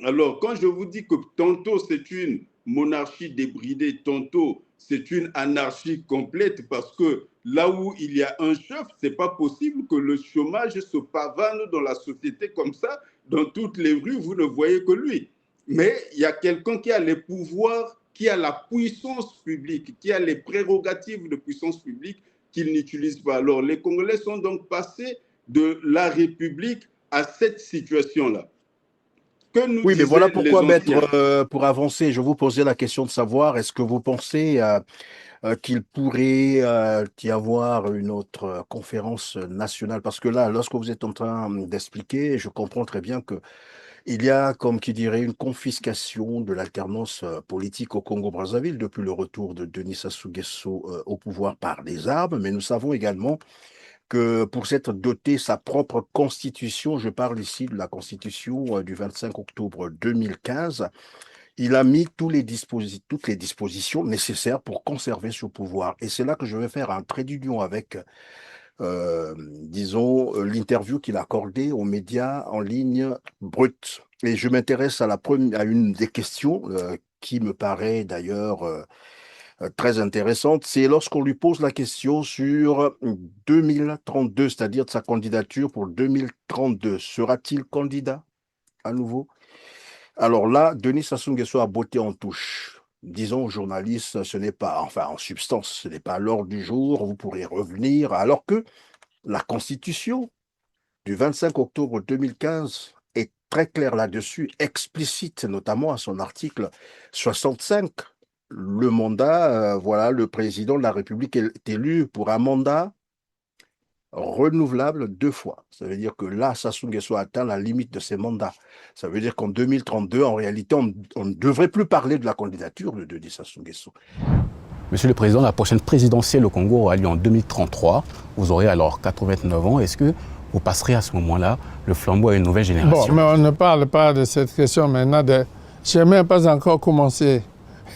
Alors, quand je vous dis que tantôt c'est une monarchie débridée, tantôt c'est une anarchie complète, parce que là où il y a un chef, c'est pas possible que le chômage se pavane dans la société comme ça, dans toutes les rues, vous ne voyez que lui. Mais il y a quelqu'un qui a les pouvoirs, qui a la puissance publique, qui a les prérogatives de puissance publique qu'il n'utilise pas. Alors, les Congolais sont donc passés de la République à cette situation-là. Que nous Oui, mais voilà disaient les pourquoi, maître, anciens? pour avancer, je vous posais la question de savoir, est-ce que vous pensez qu'il pourrait y avoir une autre conférence nationale? Parce que là, lorsque vous êtes en train d'expliquer, je comprends très bien que il y a, comme qui dirait, une confiscation de l'alternance politique au Congo-Brazzaville depuis le retour de Denis Sassou Nguesso au pouvoir par les armes, mais nous savons également que pour s'être doté sa propre constitution, je parle ici de la constitution du 25 octobre 2015, il a mis toutes les dispositions nécessaires pour conserver ce pouvoir. Et c'est là que je vais faire un trait d'union avec, disons, l'interview qu'il a accordée aux médias en ligne brut. Et je m'intéresse à une des questions qui me paraît d'ailleurs très intéressante, c'est lorsqu'on lui pose la question sur 2032, c'est-à-dire de sa candidature pour 2032. Sera-t-il candidat à nouveau? Alors là, Denis Sassou Nguesso a botté en touche. Disons aux journalistes, ce n'est pas, enfin en substance, ce n'est pas à l'ordre du jour, vous pourrez revenir, alors que la Constitution du 25 octobre 2015 est très claire là-dessus, explicite notamment à son article 65. Le mandat, voilà, le président de la République est élu pour un mandat renouvelable 2 fois. Ça veut dire que là, Sassou Nguesso a atteint la limite de ses mandats. Ça veut dire qu'en 2032, en réalité, on ne devrait plus parler de la candidature de Denis Sassou Nguesso. Monsieur le Président, la prochaine présidentielle au Congo aura lieu en 2033. Vous aurez alors 89 ans. Est-ce que vous passerez à ce moment-là le flambeau à une nouvelle Bon, génération? mais on ne parle pas de cette question maintenant. Je n'ai même pas encore commencé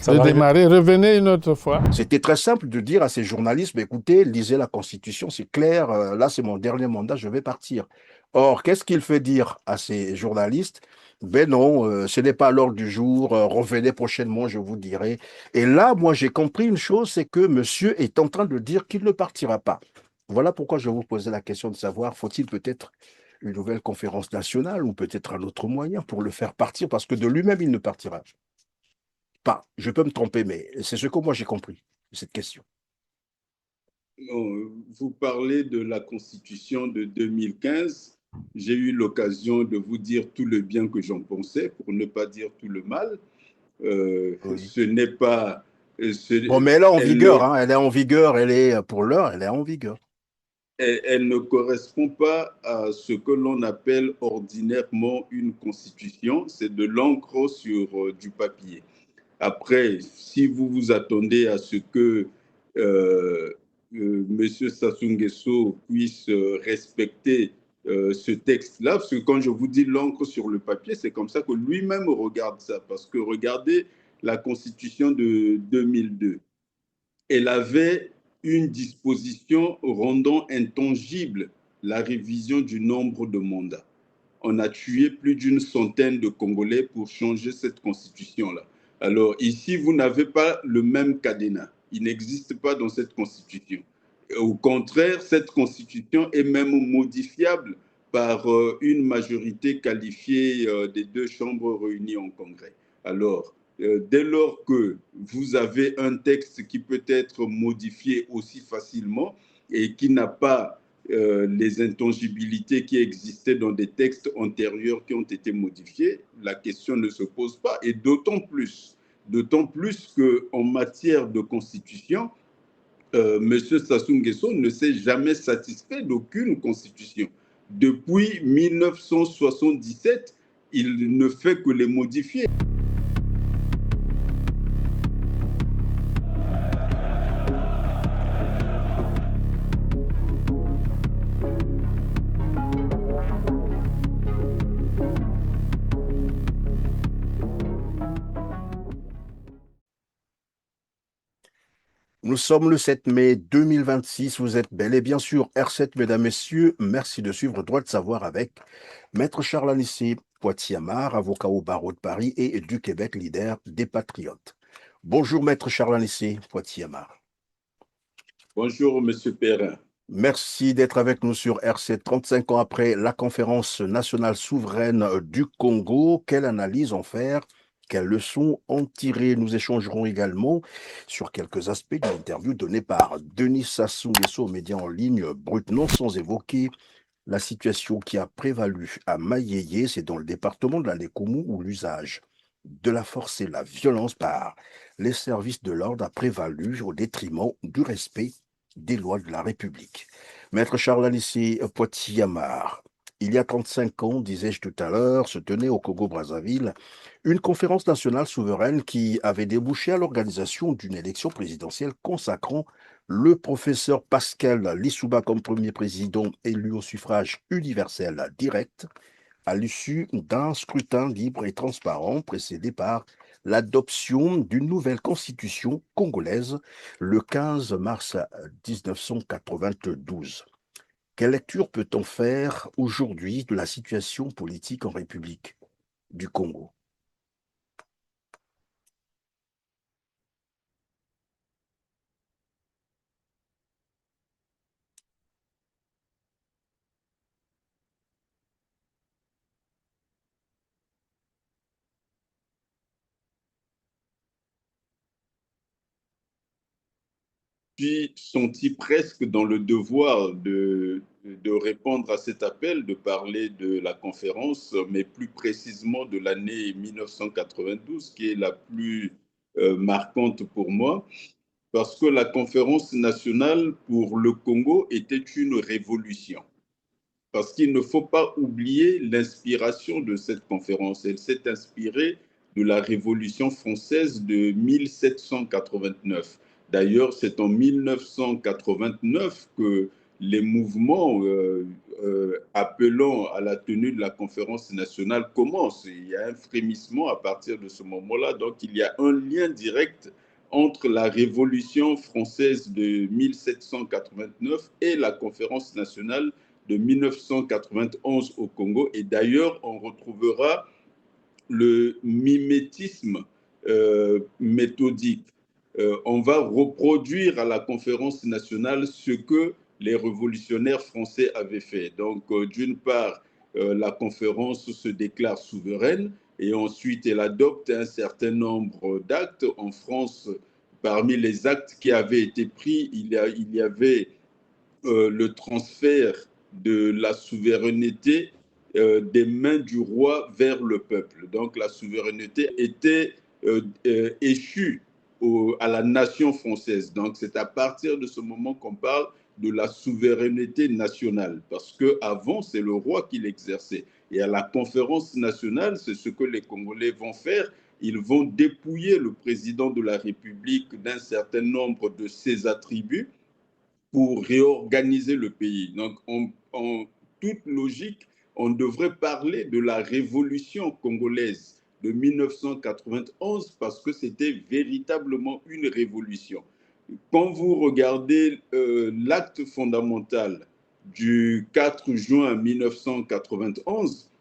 Ça de va arriver. démarrer. Revenez une autre fois. C'était très simple de dire à ces journalistes, mais écoutez, lisez la Constitution, c'est clair, là c'est mon dernier mandat, je vais partir. Or, qu'est-ce qu'il fait dire à ces journalistes? Ben non, ce n'est pas à l'ordre du jour, revenez prochainement, je vous dirai. Et là, moi j'ai compris une chose, c'est que monsieur est en train de dire qu'il ne partira pas. Voilà pourquoi je vous posais la question de savoir, faut-il peut-être une nouvelle conférence nationale ou peut-être un autre moyen pour le faire partir, parce que de lui-même, il ne partira pas. Je peux me tromper, mais c'est ce que moi j'ai compris de cette question. Vous parlez de la Constitution de 2015. J'ai eu l'occasion de vous dire tout le bien que j'en pensais, pour ne pas dire tout le mal. Oui. Ce n'est pas... Bon, mais elle est en Elle, vigueur, hein. Elle est en vigueur, elle est, pour l'heure, elle est en vigueur. elle ne correspond pas à ce que l'on appelle ordinairement une constitution. C'est de l'encre sur du papier. Après, si vous vous attendez à ce que M. Sassou Nguesso puisse respecter ce texte-là, parce que quand je vous dis l'encre sur le papier, c'est comme ça que lui-même regarde ça. Parce que regardez la Constitution de 2002. Elle avait une disposition rendant intangible la révision du nombre de mandats. On a tué plus d'une centaine de Congolais pour changer cette constitution-là. Alors ici, vous n'avez pas le même cadenas. Il n'existe pas dans cette constitution. Au contraire, cette constitution est même modifiable par une majorité qualifiée des deux chambres réunies en congrès. Alors, dès lors que vous avez un texte qui peut être modifié aussi facilement et qui n'a pas les intangibilités qui existaient dans des textes antérieurs qui ont été modifiés, la question ne se pose pas. Et d'autant plus qu'en matière de constitution, M. Sassou Nguesso ne s'est jamais satisfait d'aucune constitution. Depuis 1977, il ne fait que les modifier. Nous sommes le 7 mai 2026. Vous êtes bel et bien sûr R7, mesdames, messieurs. Merci de suivre Droit de savoir avec Maître Charles Anissé Poitiers-Amar, avocat au barreau de Paris et du Québec, leader des Patriotes. Bonjour, Maître Charles Anissé Poitiers-Amar. Bonjour, Monsieur Perrin. Merci d'être avec nous sur RC 35 ans après la conférence nationale souveraine du Congo. Quelle analyse en faire? Quelles leçons en tirer? Nous échangerons également sur quelques aspects de l'interview donnée par Denis Sassou Nguesso aux médias en ligne Brut, non sans évoquer la situation qui a prévalu à Mayeye, c'est dans le département de la Lékoumou, où l'usage de la force et la violence par les services de l'ordre a prévalu au détriment du respect des lois de la République. Maître Charles Anissé Poitiers-Amar, il y a 35 ans, disais-je tout à l'heure, se tenait au Congo-Brazzaville une conférence nationale souveraine qui avait débouché à l'organisation d'une élection présidentielle consacrant le professeur Pascal Lissouba comme premier président élu au suffrage universel direct à l'issue d'un scrutin libre et transparent précédé par l'adoption d'une nouvelle constitution congolaise le 15 mars 1992. Quelle lecture peut-on faire aujourd'hui de la situation politique en République du Congo? Je suis senti presque dans le devoir de répondre à cet appel, de parler de la conférence, mais plus précisément de l'année 1992, qui est la plus marquante pour moi, parce que la conférence nationale pour le Congo était une révolution. Parce qu'il ne faut pas oublier l'inspiration de cette conférence. Elle s'est inspirée de la Révolution française de 1789. D'ailleurs, c'est en 1989 que les mouvements appelant à la tenue de la conférence nationale commencent. Il y a un frémissement à partir de ce moment-là. Donc, il y a un lien direct entre la Révolution française de 1789 et la conférence nationale de 1991 au Congo. Et d'ailleurs, on retrouvera le mimétisme méthodique. On va reproduire à la conférence nationale ce que les révolutionnaires français avaient fait. Donc, d'une part, la conférence se déclare souveraine et ensuite elle adopte un certain nombre d'actes. En France, parmi les actes qui avaient été pris, il y avait le transfert de la souveraineté des mains du roi vers le peuple. Donc la souveraineté était échue à la nation française. Donc c'est à partir de ce moment qu'on parle de la souveraineté nationale, parce qu'avant, c'est le roi qui l'exerçait. Et à la conférence nationale, c'est ce que les Congolais vont faire. Ils vont dépouiller le président de la République d'un certain nombre de ses attributs pour réorganiser le pays. Donc, en toute logique, on devrait parler de la révolution congolaise de 1991 parce que c'était véritablement une révolution. Quand vous regardez l'acte fondamental du 4 juin 1991,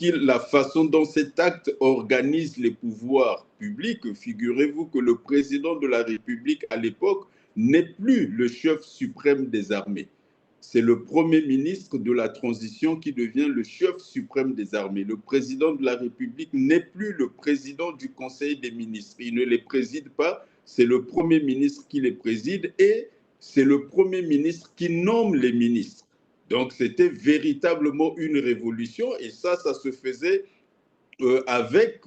la façon dont cet acte organise les pouvoirs publics, figurez-vous que le président de la République à l'époque n'est plus le chef suprême des armées. C'est le premier ministre de la transition qui devient le chef suprême des armées. Le président de la République n'est plus le président du Conseil des ministres. Il ne les préside pas, c'est le premier ministre qui les préside et c'est le premier ministre qui nomme les ministres. Donc, c'était véritablement une révolution et ça se faisait avec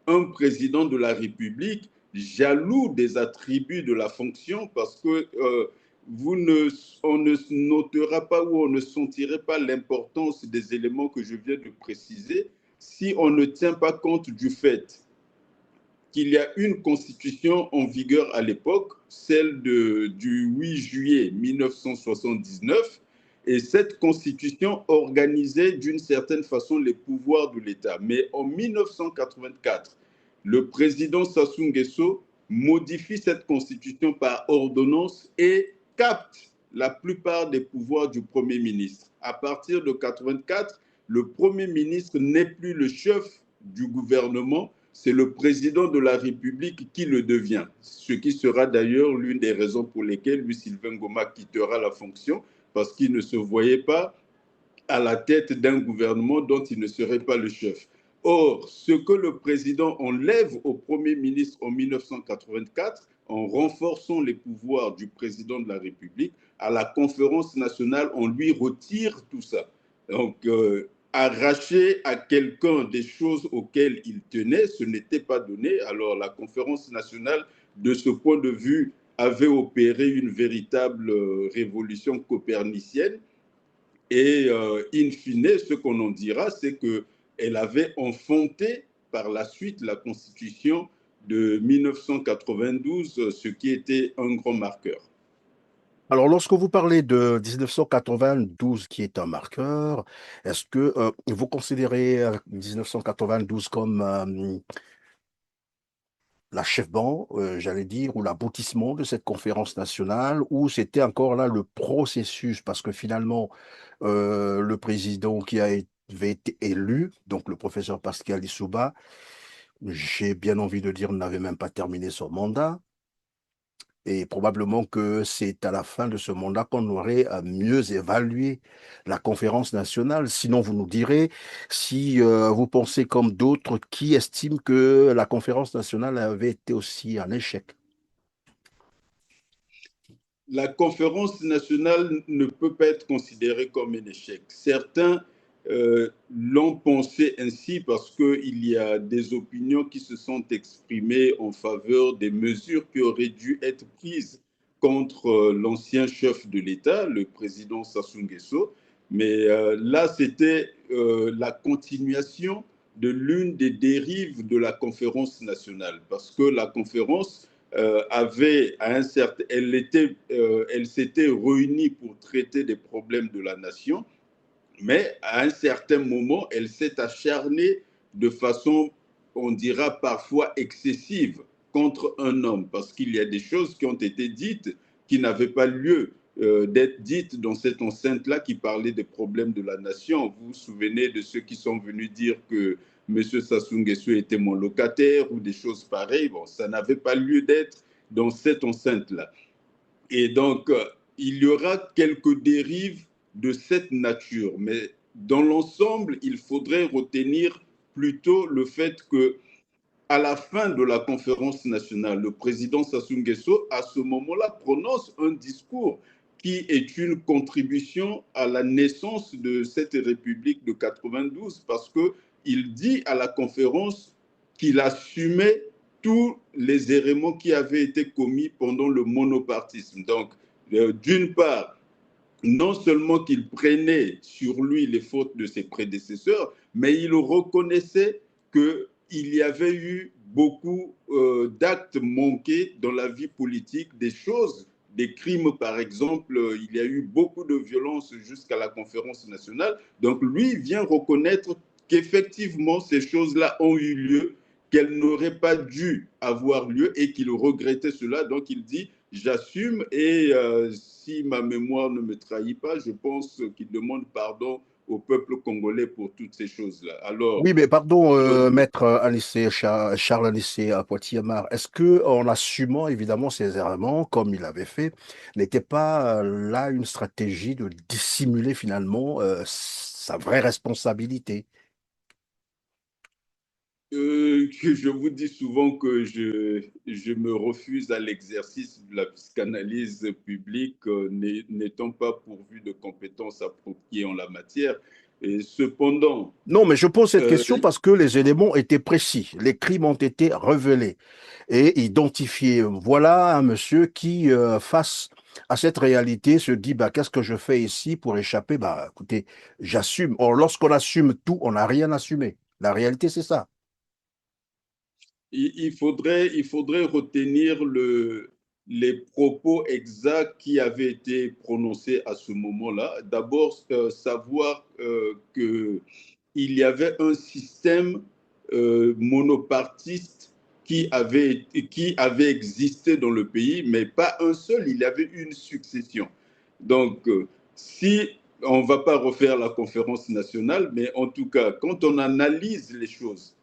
un président de la République jaloux des attributs de la fonction parce que on ne notera pas ou on ne sentirait pas l'importance des éléments que je viens de préciser si on ne tient pas compte du fait qu'il y a une constitution en vigueur à l'époque, celle du 8 juillet 1979, et cette constitution organisait d'une certaine façon les pouvoirs de l'État. Mais en 1984, le président Sassou Nguesso modifie cette constitution par ordonnance et capte la plupart des pouvoirs du Premier ministre. À partir de 1984, le Premier ministre n'est plus le chef du gouvernement, c'est le président de la République qui le devient, ce qui sera d'ailleurs l'une des raisons pour lesquelles Louis Sylvain Ngoma quittera la fonction, parce qu'il ne se voyait pas à la tête d'un gouvernement dont il ne serait pas le chef. Or, ce que le président enlève au Premier ministre en 1984, en renforçant les pouvoirs du président de la République, à la conférence nationale, on lui retire tout ça. Donc, arracher à quelqu'un des choses auxquelles il tenait, ce n'était pas donné. Alors, la conférence nationale, de ce point de vue, avait opéré une véritable révolution copernicienne. Et in fine, ce qu'on en dira, c'est qu'elle avait enfanté par la suite la Constitution de 1992, ce qui était un grand marqueur. Alors, lorsque vous parlez de 1992 qui est un marqueur, est-ce que vous considérez 1992 comme l'achèvement, j'allais dire, ou l'aboutissement de cette conférence nationale, ou c'était encore là le processus, parce que finalement, le président avait été élu, donc le professeur Pascal Lissouba, j'ai bien envie de dire, n'avait même pas terminé son mandat. Et probablement que c'est à la fin de ce mandat qu'on aurait à mieux évaluer la conférence nationale. Sinon, vous nous direz si vous pensez comme d'autres qui estiment que la conférence nationale avait été aussi un échec. La conférence nationale ne peut pas être considérée comme un échec. Certains l'ont pensé ainsi parce qu'il y a des opinions qui se sont exprimées en faveur des mesures qui auraient dû être prises contre l'ancien chef de l'État, le président Sassou Nguesso. Mais là, c'était la continuation de l'une des dérives de la conférence nationale, parce que la conférence avait à un certain, elle s'était réunie pour traiter des problèmes de la nation, mais à un certain moment, elle s'est acharnée de façon, on dira parfois excessive, contre un homme, parce qu'il y a des choses qui ont été dites qui n'avaient pas lieu d'être dites dans cette enceinte-là, qui parlait des problèmes de la nation. Vous vous souvenez de ceux qui sont venus dire que M. Sassou Nguesso était mon locataire ou des choses pareilles. Bon, ça n'avait pas lieu d'être dans cette enceinte-là. Et donc, il y aura quelques dérives de cette nature. Mais dans l'ensemble, il faudrait retenir plutôt le fait que, à la fin de la conférence nationale, le président Sassou Nguesso, à ce moment-là, prononce un discours qui est une contribution à la naissance de cette République de 92, parce qu'il dit à la conférence qu'il assumait tous les éléments qui avaient été commis pendant le monopartisme. Donc, d'une part, non seulement qu'il prenait sur lui les fautes de ses prédécesseurs, mais il reconnaissait qu'il y avait eu beaucoup d'actes manqués dans la vie politique, des choses, des crimes par exemple, il y a eu beaucoup de violences jusqu'à la conférence nationale. Donc lui vient reconnaître qu'effectivement ces choses-là ont eu lieu, qu'elles n'auraient pas dû avoir lieu et qu'il regrettait cela. Donc il dit j'assume et si ma mémoire ne me trahit pas, je pense qu'il demande pardon au peuple congolais pour toutes ces choses-là. Alors, Oui, mais pardon, maître Anissé, Charles Anissé à Poitiers-Mar, est-ce que en assumant évidemment ces errements, comme il avait fait, n'était pas là une stratégie de dissimuler finalement sa vraie responsabilité? je vous dis souvent que je me refuse à l'exercice de la psychanalyse publique, n'étant pas pourvu de compétences appropriées en la matière. Et cependant, Non, mais je pose cette question parce que les éléments étaient précis. Les crimes ont été révélés et identifiés. Voilà un monsieur qui, face à cette réalité, se dit, bah, qu'est-ce que je fais ici pour échapper? Bah, écoutez, j'assume. Or, lorsqu'on assume tout, on n'a rien assumé. La réalité, c'est ça. il faudrait retenir les propos exacts qui avaient été prononcés à ce moment-là. D'abord, savoir qu'il y avait un système monopartiste qui avait existé dans le pays, mais pas un seul, il y avait une succession. Donc, si on ne va pas refaire la conférence nationale, mais en tout cas, quand on analyse les choses,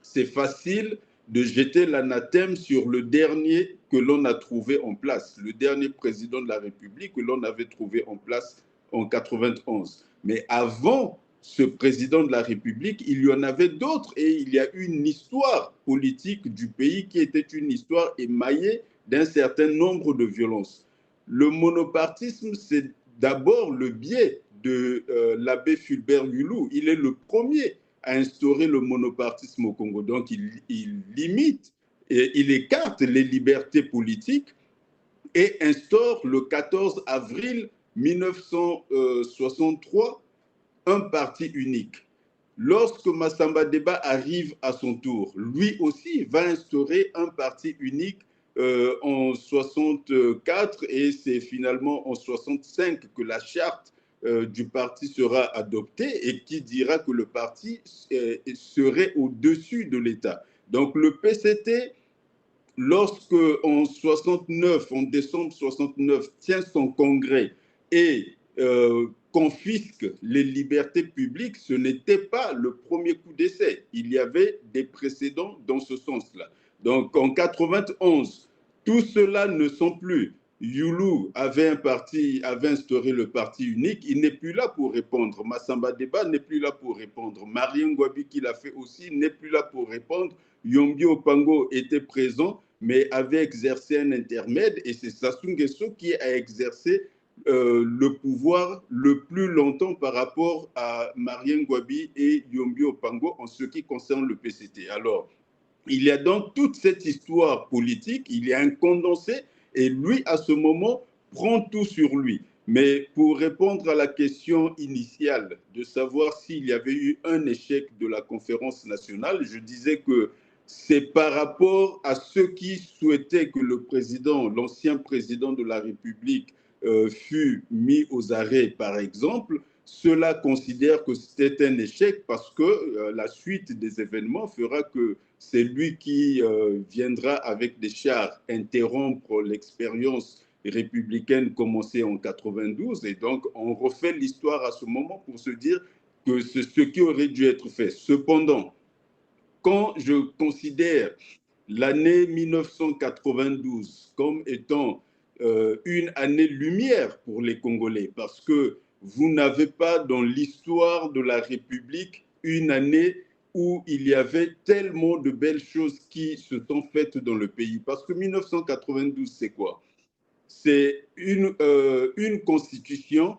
c'est facile de jeter l'anathème sur le dernier que l'on a trouvé en place, le dernier président de la République que l'on avait trouvé en place en 91. Mais avant ce président de la République, il y en avait d'autres et il y a une histoire politique du pays qui était une histoire émaillée d'un certain nombre de violences. Le monopartisme, c'est d'abord le biais de l'abbé Fulbert Yulou. Il est le premier à instaurer le monopartisme au Congo. Donc, il limite et il écarte les libertés politiques et instaure le 14 avril 1963 un parti unique. Lorsque Massamba Deba arrive à son tour, lui aussi va instaurer un parti unique en 64 et c'est finalement en 65 que la charte du parti sera adoptée et qui dira que le parti serait au-dessus de l'État. Donc le PCT, lorsque en 69, en décembre 69, tient son congrès et confisque les libertés publiques, ce n'était pas le premier coup d'essai. Il y avait des précédents dans ce sens-là. Donc en 91, tout cela ne sont plus. Yulou avait instauré le parti unique. Il n'est plus là pour répondre. Massamba Deba n'est plus là pour répondre. Marien Ngouabi, qui l'a fait aussi, n'est plus là pour répondre. Yombi Opango était présent, mais avait exercé un intermède. Et c'est Sassou Nguesso qui a exercé le pouvoir le plus longtemps par rapport à Marien Ngouabi et Yombi Opango en ce qui concerne le PCT. Alors, il y a donc toute cette histoire politique, il y a un condensé, et lui, à ce moment, prend tout sur lui. Mais pour répondre à la question initiale de savoir s'il y avait eu un échec de la conférence nationale, je disais que c'est par rapport à ceux qui souhaitaient que le président, l'ancien président de la République, fut mis aux arrêts, par exemple. Ceux-là considèrent que c'était un échec parce que la suite des événements fera que c'est lui qui viendra avec des chars interrompre l'expérience républicaine commencée en 92. Et donc, on refait l'histoire à ce moment pour se dire que c'est ce qui aurait dû être fait. Cependant, quand je considère l'année 1992 comme étant une année-lumière pour les Congolais, parce que vous n'avez pas dans l'histoire de la République une année où il y avait tellement de belles choses qui se sont faites dans le pays. Parce que 1992, c'est quoi? C'est une constitution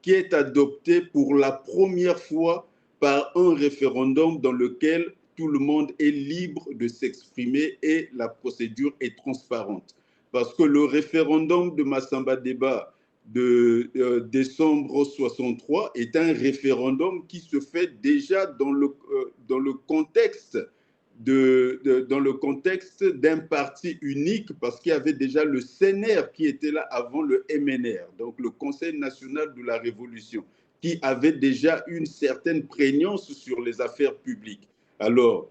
qui est adoptée pour la première fois par un référendum dans lequel tout le monde est libre de s'exprimer et la procédure est transparente. Parce que le référendum de Massamba Deba de décembre 63 est un référendum qui se fait déjà dans le contexte d'un parti unique, parce qu'il y avait déjà le CNR qui était là avant le MNR, donc le Conseil national de la Révolution, qui avait déjà une certaine prégnance sur les affaires publiques. Alors,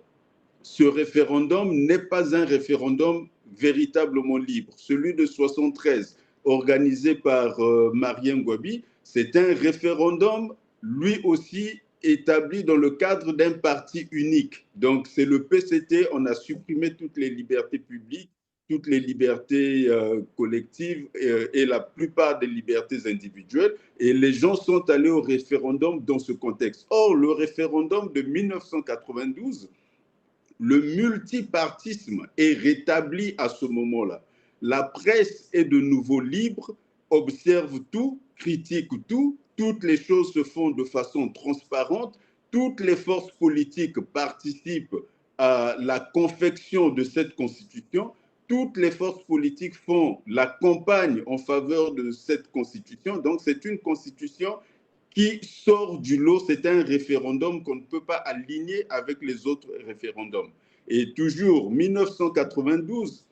ce référendum n'est pas un référendum véritablement libre. Celui de 73, organisé par Marien Ngouabi, c'est un référendum, lui aussi, établi dans le cadre d'un parti unique. Donc, c'est le PCT, on a supprimé toutes les libertés publiques, toutes les libertés collectives et la plupart des libertés individuelles. Et les gens sont allés au référendum dans ce contexte. Or, le référendum de 1992, le multipartisme est rétabli à ce moment-là. La presse est de nouveau libre, observe tout, critique tout, toutes les choses se font de façon transparente, toutes les forces politiques participent à la confection de cette constitution, toutes les forces politiques font la campagne en faveur de cette constitution. Donc c'est une constitution qui sort du lot, c'est un référendum qu'on ne peut pas aligner avec les autres référendums. Et toujours, 1992,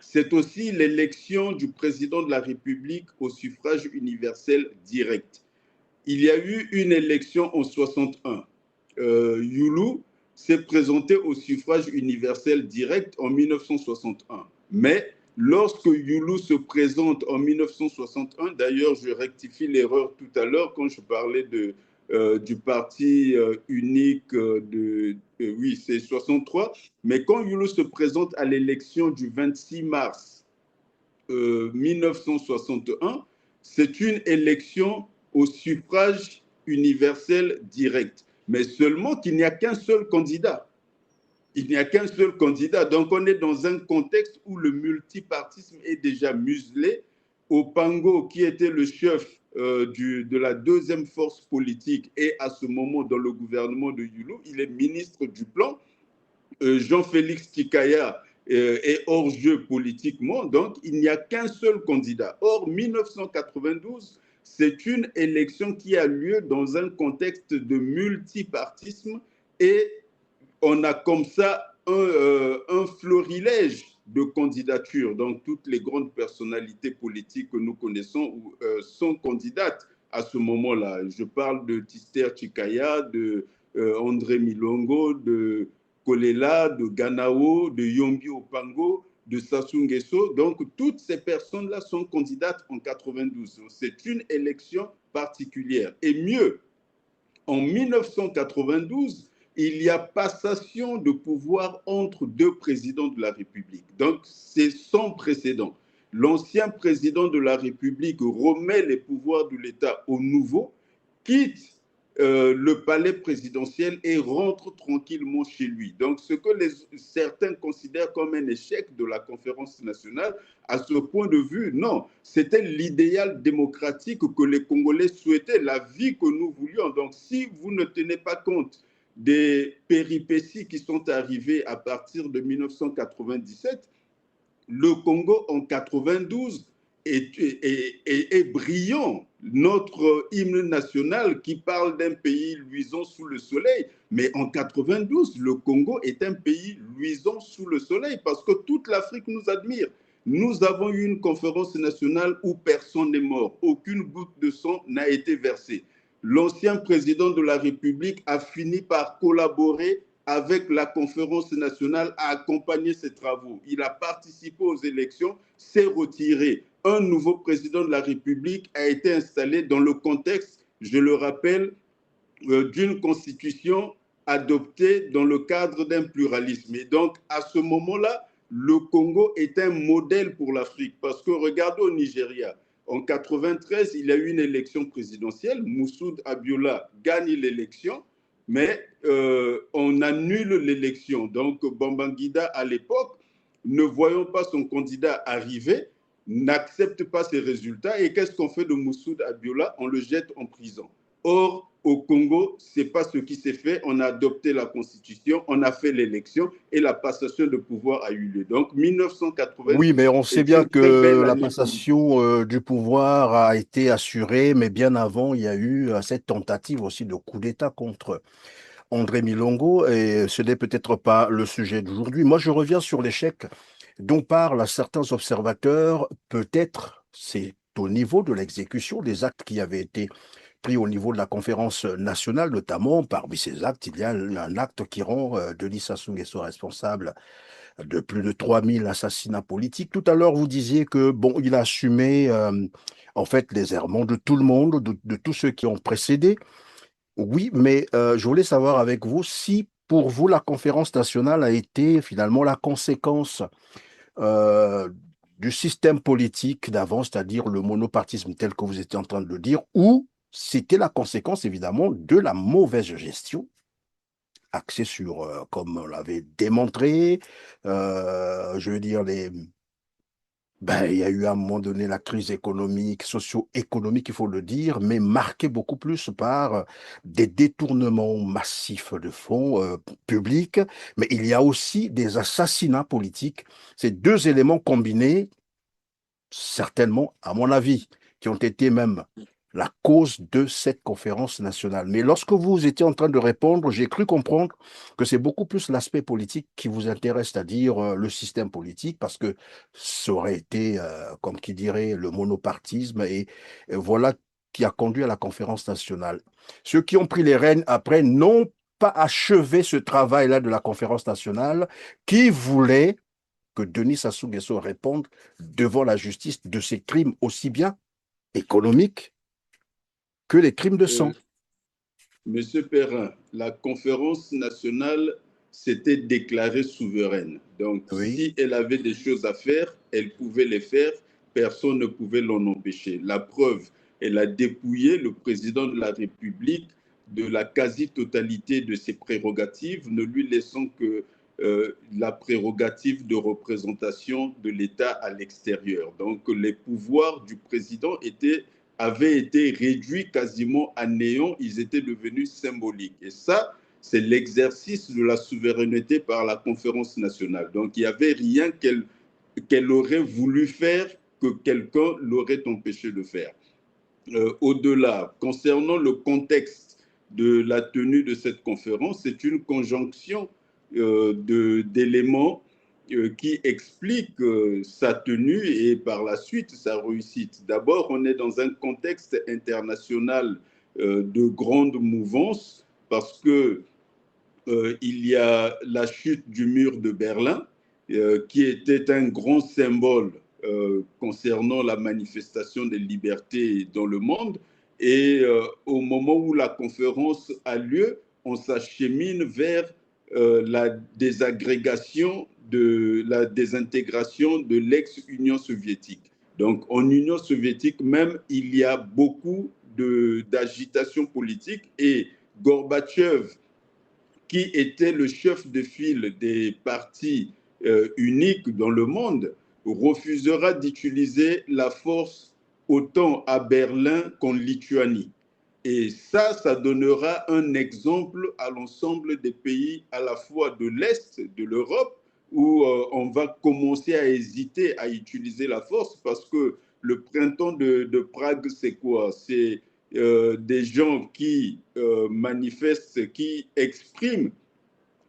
c'est aussi l'élection du président de la République au suffrage universel direct. Il y a eu une élection en 61. Yulou s'est présenté au suffrage universel direct en 1961. Mais lorsque Youlou se présente en 1961, d'ailleurs, je rectifie l'erreur tout à l'heure quand je parlais du parti unique oui, c'est 63, mais quand Youlou se présente à l'élection du 26 mars 1961, c'est une élection au suffrage universel direct, mais seulement qu'il n'y a qu'un seul candidat. Il n'y a qu'un seul candidat. Donc, on est dans un contexte où le multipartisme est déjà muselé. Opango, qui était le chef de la deuxième force politique et à ce moment dans le gouvernement de Youlou, il est ministre du Plan. Jean-Félix Tikaya est hors jeu politiquement, donc il n'y a qu'un seul candidat. Or, 1992, c'est une élection qui a lieu dans un contexte de multipartisme et on a comme ça un florilège de candidatures. Donc, toutes les grandes personnalités politiques que nous connaissons sont candidates à ce moment-là. Je parle de Tister Chikaya, de André Milongo, de Kolela, de Ganao, de Yombi Opango, de Sassou Nguesso. Donc, toutes ces personnes-là sont candidates en 92. C'est une élection particulière. Et mieux, en 1992, il y a passation de pouvoir entre deux présidents de la République. Donc, c'est sans précédent. L'ancien président de la République remet les pouvoirs de l'État au nouveau, quitte le palais présidentiel et rentre tranquillement chez lui. Donc, ce que certains considèrent comme un échec de la conférence nationale, à ce point de vue, non, c'était l'idéal démocratique que les Congolais souhaitaient, la vie que nous voulions. Donc, si vous ne tenez pas compte des péripéties qui sont arrivées à partir de 1997, le Congo en 92 est brillant. Notre hymne national qui parle d'un pays luisant sous le soleil, mais en 92, le Congo est un pays luisant sous le soleil parce que toute l'Afrique nous admire. Nous avons eu une conférence nationale où personne n'est mort, aucune goutte de sang n'a été versée. L'ancien président de la République a fini par collaborer avec la conférence nationale, a accompagné ses travaux. Il a participé aux élections, s'est retiré. Un nouveau président de la République a été installé dans le contexte, je le rappelle, d'une constitution adoptée dans le cadre d'un pluralisme. Et donc, à ce moment-là, le Congo est un modèle pour l'Afrique. Parce que regardez au Nigeria, en 1993, il y a eu une élection présidentielle. Moussoud Abiola gagne l'élection, mais on annule l'élection. Donc, Bambangida, à l'époque, ne voyant pas son candidat arriver, n'accepte pas ses résultats. Et qu'est-ce qu'on fait de Moussoud Abiola? On le jette en prison. Or, au Congo, ce n'est pas ce qui s'est fait. On a adopté la Constitution, on a fait l'élection et la passation de pouvoir a eu lieu. Donc, 1980. Oui, mais on sait bien que la passation du pouvoir a été assurée, mais bien avant, il y a eu cette tentative aussi de coup d'État contre André Milongo, et ce n'est peut-être pas le sujet d'aujourd'hui. Moi, je reviens sur l'échec dont parlent certains observateurs. Peut-être c'est au niveau de l'exécution des actes qui avaient été pris au niveau de la conférence nationale, notamment parmi ces actes, il y a un acte qui rend Denis Sassou Nguesso responsable de plus de 3000 assassinats politiques. Tout à l'heure, vous disiez que bon, il a assumé en fait les errements de tout le monde, de tous ceux qui ont précédé. Oui, mais je voulais savoir avec vous si pour vous la conférence nationale a été finalement la conséquence euh, du système politique d'avant, c'est-à-dire le monopartisme tel que vous étiez en train de le dire, ou c'était la conséquence évidemment de la mauvaise gestion axée sur, comme on l'avait démontré, je veux dire, il y a eu à un moment donné la crise économique, socio-économique, il faut le dire, mais marquée beaucoup plus par des détournements massifs de fonds publics, mais il y a aussi des assassinats politiques. Ces deux éléments combinés, certainement, à mon avis, qui ont été même la cause de cette conférence nationale. Mais lorsque vous étiez en train de répondre, j'ai cru comprendre que c'est beaucoup plus l'aspect politique qui vous intéresse, c'est-à-dire le système politique, parce que ça aurait été, comme qui dirait, le monopartisme, et voilà qui a conduit à la conférence nationale. Ceux qui ont pris les rênes après n'ont pas achevé ce travail-là de la conférence nationale qui voulait que Denis Sassou Nguesso réponde devant la justice de ces crimes aussi bien économiques que les crimes de sang. Monsieur Perrin, la conférence nationale s'était déclarée souveraine. Donc, Oui. si elle avait des choses à faire, elle pouvait les faire. Personne ne pouvait l'en empêcher. La preuve, elle a dépouillé le président de la République de la quasi-totalité de ses prérogatives, ne lui laissant que la prérogative de représentation de l'État à l'extérieur. Donc, les pouvoirs du président avaient été réduits quasiment à néant, ils étaient devenus symboliques. Et ça, c'est l'exercice de la souveraineté par la conférence nationale. Donc, il n'y avait rien qu'elle aurait voulu faire que quelqu'un l'aurait empêché de faire. Au-delà, concernant le contexte de la tenue de cette conférence, c'est une conjonction d'éléments qui explique sa tenue et par la suite sa réussite. D'abord, on est dans un contexte international de grande mouvance parce que il y a la chute du mur de Berlin qui était un grand symbole concernant la manifestation des libertés dans le monde. Et au moment où la conférence a lieu, on s'achemine vers la désintégration de l'ex-Union soviétique. Donc, en Union soviétique même, il y a beaucoup d'agitation politique et Gorbatchev, qui était le chef de file des partis uniques dans le monde, refusera d'utiliser la force autant à Berlin qu'en Lituanie. Et ça donnera un exemple à l'ensemble des pays à la fois de l'Est de l'Europe, où on va commencer à hésiter à utiliser la force parce que le printemps de Prague, c'est quoi? C'est des gens qui manifestent, qui expriment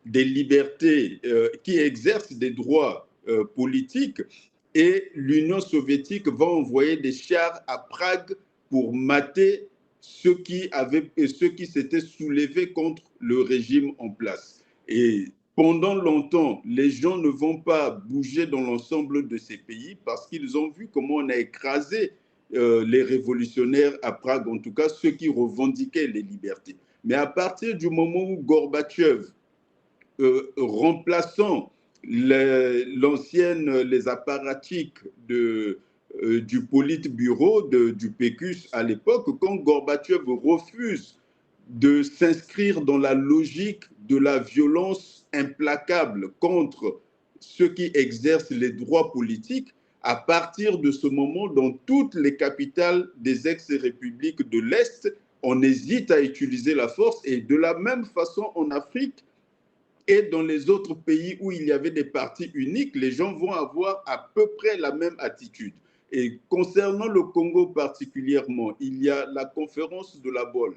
des libertés, qui exercent des droits politiques, et l'Union soviétique va envoyer des chars à Prague pour mater ceux qui s'étaient soulevés contre le régime en place. Et pendant longtemps, les gens ne vont pas bouger dans l'ensemble de ces pays parce qu'ils ont vu comment on a écrasé les révolutionnaires à Prague, en tout cas ceux qui revendiquaient les libertés. Mais à partir du moment où Gorbatchev, remplaçant les apparatchiks du Politburo, du PQS à l'époque, quand Gorbatchev refuse de s'inscrire dans la logique de la violence implacable contre ceux qui exercent les droits politiques, à partir de ce moment, dans toutes les capitales des ex-républiques de l'Est, on hésite à utiliser la force. Et de la même façon, en Afrique et dans les autres pays où il y avait des partis uniques, les gens vont avoir à peu près la même attitude. Et concernant le Congo particulièrement, il y a la conférence de la Bolle,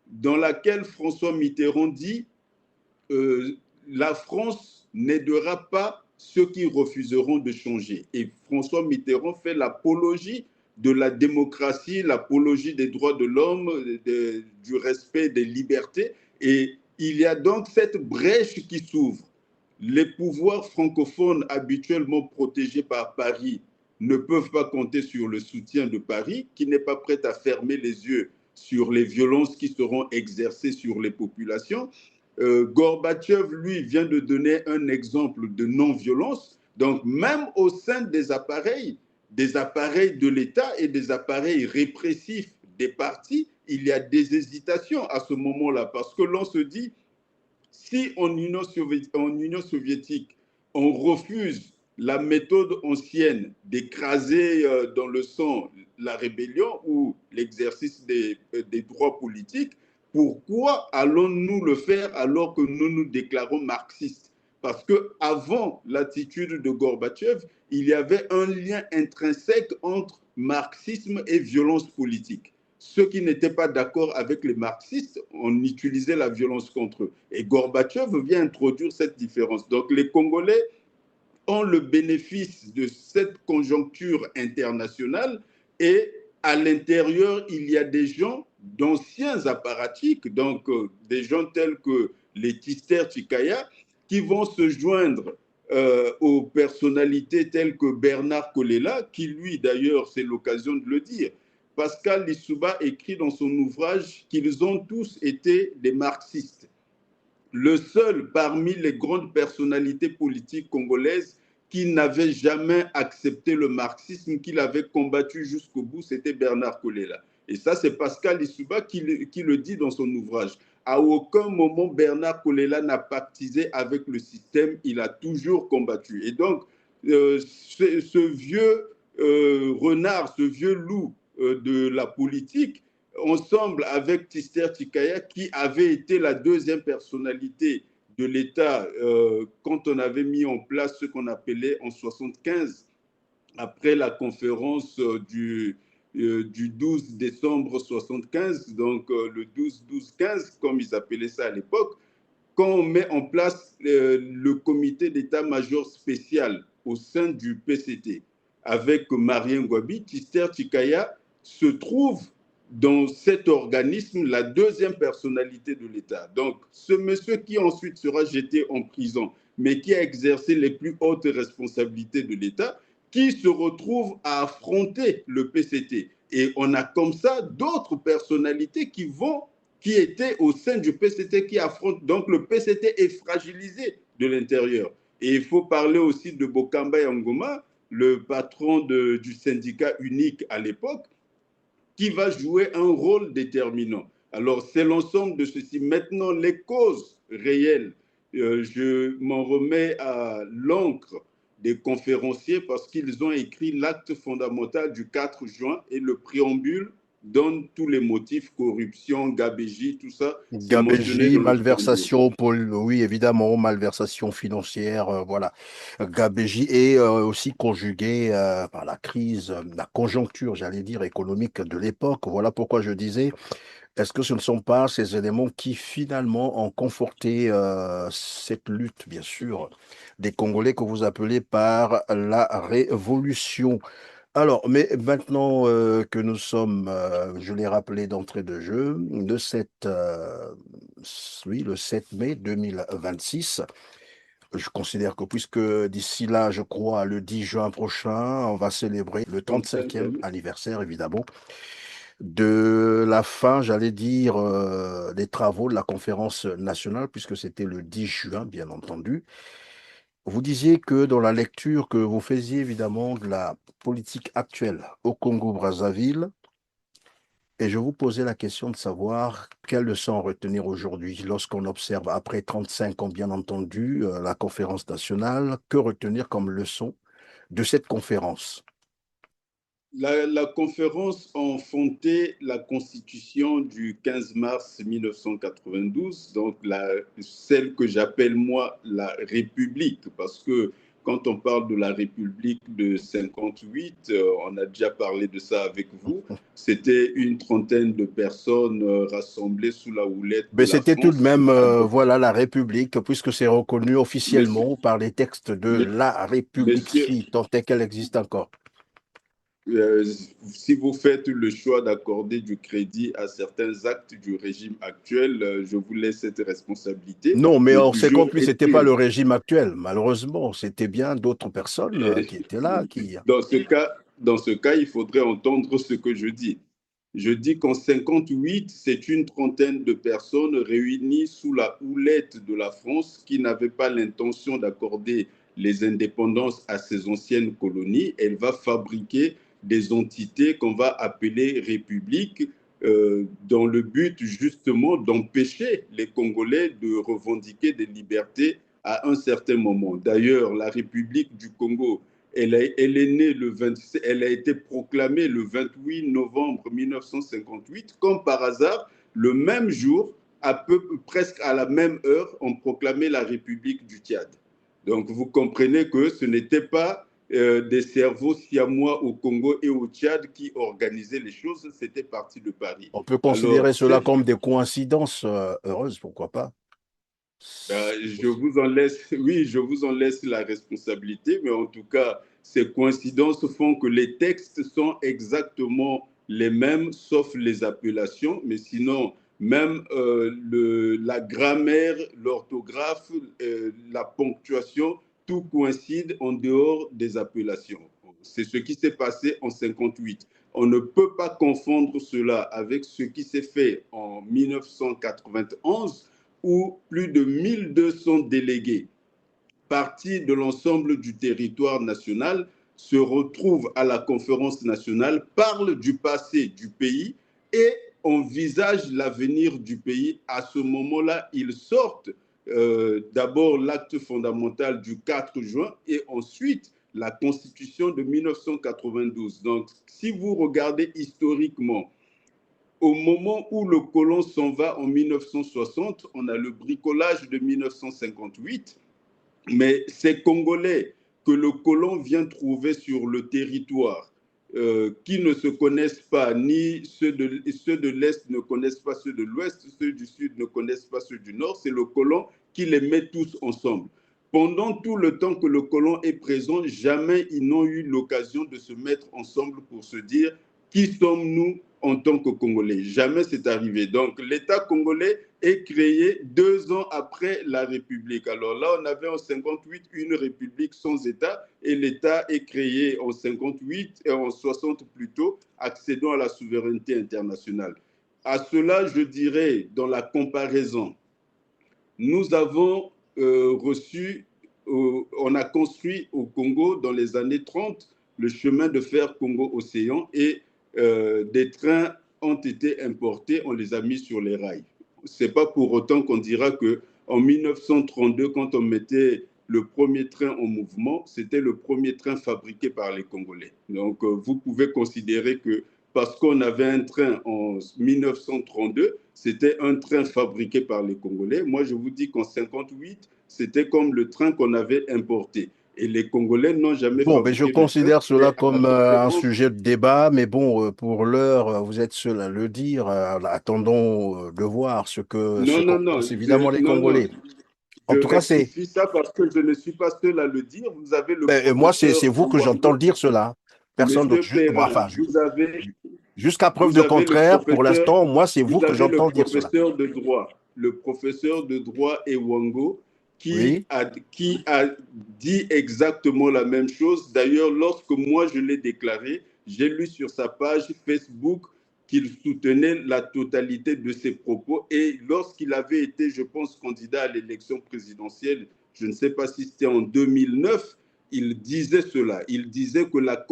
dans laquelle François Mitterrand dit la France n'aidera pas ceux qui refuseront de changer. Et François Mitterrand fait l'apologie de la démocratie, l'apologie des droits de l'homme, du respect des libertés. Et il y a donc cette brèche qui s'ouvre. Les pouvoirs francophones habituellement protégés par Paris ne peuvent pas compter sur le soutien de Paris, qui n'est pas prêt à fermer les yeux sur les violences qui seront exercées sur les populations. Gorbatchev, lui, vient de donner un exemple de non-violence. Donc, même au sein des appareils de l'État et des appareils répressifs des partis, il y a des hésitations à ce moment-là, parce que l'on se dit, si en Union soviétique, on refuse la méthode ancienne d'écraser dans le sang la rébellion ou l'exercice des droits politiques, pourquoi allons-nous le faire alors que nous nous déclarons marxistes? Parce qu'avant l'attitude de Gorbatchev, il y avait un lien intrinsèque entre marxisme et violence politique. Ceux qui n'étaient pas d'accord avec les marxistes, on utilisait la violence contre eux. Et Gorbatchev vient introduire cette différence. Donc les Congolais ont le bénéfice de cette conjoncture internationale, et à l'intérieur, il y a des gens d'anciens apparatchiks, donc des gens tels que les Tister Chikaya, qui vont se joindre aux personnalités telles que Bernard Kolela, qui lui d'ailleurs, c'est l'occasion de le dire. Pascal Lissouba écrit dans son ouvrage qu'ils ont tous été des marxistes. Le seul parmi les grandes personnalités politiques congolaises qui n'avait jamais accepté le marxisme, qu'il avait combattu jusqu'au bout, c'était Bernard Kolela. Et ça, c'est Pascal Lissouba qui le dit dans son ouvrage. À aucun moment, Bernard Kolela n'a pactisé avec le système, il a toujours combattu. Et donc, ce vieux renard, ce vieux loup de la politique, ensemble avec Tister Chikaya, qui avait été la deuxième personnalité de l'État quand on avait mis en place ce qu'on appelait en 1975, après la conférence du 12 décembre 1975, donc le 12-12-15, comme ils appelaient ça à l'époque, quand on met en place le comité d'état-major spécial au sein du PCT, avec Marien Ngouabi, Tister Chikaya se trouve dans cet organisme la deuxième personnalité de l'État. Donc, ce monsieur qui ensuite sera jeté en prison, mais qui a exercé les plus hautes responsabilités de l'État, qui se retrouve à affronter le PCT. Et on a comme ça d'autres personnalités qui étaient au sein du PCT, qui affrontent. Donc, le PCT est fragilisé de l'intérieur. Et il faut parler aussi de Bokamba Yangoma, le patron du syndicat unique à l'époque, qui va jouer un rôle déterminant. Alors, c'est l'ensemble de ceci. Maintenant, les causes réelles, je m'en remets à l'encre des conférenciers parce qu'ils ont écrit l'acte fondamental du 4 juin et le préambule donne tous les motifs, corruption, gabégie, tout ça. Gabégie, malversation, oui, évidemment, malversation financière, voilà. Gabégie et aussi conjugué par la crise, la conjoncture, j'allais dire, économique de l'époque. Voilà pourquoi je disais, est-ce que ce ne sont pas ces éléments qui finalement ont conforté cette lutte, bien sûr, des Congolais que vous appelez par la révolution? Alors, mais maintenant que nous sommes, je l'ai rappelé d'entrée de jeu, le 7 mai 2026, je considère que puisque d'ici là, je crois, le 10 juin prochain, on va célébrer le 35e anniversaire, évidemment, de la fin, j'allais dire, des travaux de la conférence nationale, puisque c'était le 10 juin, bien entendu. Vous disiez que dans la lecture que vous faisiez évidemment de la politique actuelle au Congo-Brazzaville, et je vous posais la question de savoir quelle leçon retenir aujourd'hui lorsqu'on observe, après 35 ans bien entendu, la conférence nationale, que retenir comme leçon de cette conférence? La conférence a enfanté la constitution du 15 mars 1992, donc celle que j'appelle moi la République, parce que quand on parle de la République de 58, on a déjà parlé de ça avec vous, c'était une trentaine de personnes rassemblées sous la houlette de Mais la c'était tout de France. même, voilà, la République, puisque c'est reconnu officiellement Monsieur, par les textes de la République, monsieur, si tant est qu'elle existe encore. si vous faites le choix d'accorder du crédit à certains actes du régime actuel, je vous laisse cette responsabilité. Non, mais Mais en toujours 58, c'était pas est-il, le régime actuel, malheureusement. C'était bien d'autres personnes qui étaient là, qui... dans ce cas, il faudrait entendre ce que je dis. Je dis qu'en 58, c'est une trentaine de personnes réunies sous la houlette de la France qui n'avaient pas l'intention d'accorder les indépendances à ses anciennes colonies. Elle va fabriquer des entités qu'on va appeler républiques dans le but justement d'empêcher les Congolais de revendiquer des libertés à un certain moment. D'ailleurs, la République du Congo, elle est née elle a été proclamée le 28 novembre 1958, comme par hasard, le même jour, presque à la même heure, on proclamait la République du Tchad. Donc vous comprenez que ce n'était pas des cerveaux siamois au Congo et au Tchad qui organisaient les choses, c'était parti de Paris. On peut Alors, considérer cela comme des coïncidences heureuses, pourquoi pas? je vous en laisse, oui, je vous en laisse la responsabilité, mais en tout cas, ces coïncidences font que les textes sont exactement les mêmes, sauf les appellations. Mais sinon, même la grammaire, l'orthographe, la ponctuation, tout coïncide en dehors des appellations. C'est ce qui s'est passé en 58. On ne peut pas confondre cela avec ce qui s'est fait en 1991, où plus de 1200 délégués partis de l'ensemble du territoire national se retrouvent à la conférence nationale, parlent du passé du pays et envisagent l'avenir du pays. À ce moment-là, ils sortent d'abord l'acte fondamental du 4 juin et ensuite la Constitution de 1992. Donc, si vous regardez historiquement, au moment où le colon s'en va en 1960, on a le bricolage de 1958, mais ces Congolais que le colon vient trouver sur le territoire, qui ne se connaissent pas, ni ceux de l'Est ne connaissent pas ceux de l'Ouest, ceux du Sud ne connaissent pas ceux du Nord, c'est le colon qui les met tous ensemble. Pendant tout le temps que le colon est présent, jamais ils n'ont eu l'occasion de se mettre ensemble pour se dire qui sommes-nous en tant que Congolais. Jamais c'est arrivé. Donc l'État congolais est créé 2 ans après la République. Alors là, on avait en 58 une République sans État et l'État est créé en 58 et en 60 plutôt, accédant à la souveraineté internationale. À cela, je dirais, dans la comparaison, nous avons on a construit au Congo dans les années 30 le chemin de fer Congo-Océan et des trains ont été importés, on les a mis sur les rails. Ce n'est pas pour autant qu'on dira qu'en 1932, quand on mettait le premier train en mouvement, c'était le premier train fabriqué par les Congolais. Donc, vous pouvez considérer que parce qu'on avait un train en 1932, c'était un train fabriqué par les Congolais. Moi, je vous dis qu'en 58, c'était comme le train qu'on avait importé. Et les Congolais n'ont jamais Bon, ben je fabriqué de train. considère cela comme un sujet de débat, mais bon, pour l'heure, vous êtes seul à le dire. Attendons de voir ce Non, qu'en non, non, pensent évidemment les non, non. Congolais. En Je tout cas, c'est rectifie ça parce que je ne suis pas seul à le dire. Vous avez le moi, c'est professeur vous que j'entends Ouango, dire cela. Personne d'autre. Monsieur Perrin, Enfin, jusqu'à preuve vous de avez contraire, pour l'instant, moi, c'est vous vous que avez j'entends dire cela. le professeur de droit Ewango, Oui. qui a dit exactement la même chose. D'ailleurs, lorsque moi je l'ai déclaré, j'ai lu sur sa page Facebook qu'il soutenait la totalité de ses propos. Et lorsqu'il avait été, je pense, candidat à l'élection présidentielle, je ne sais pas si c'était en 2009, il disait cela. Il disait que la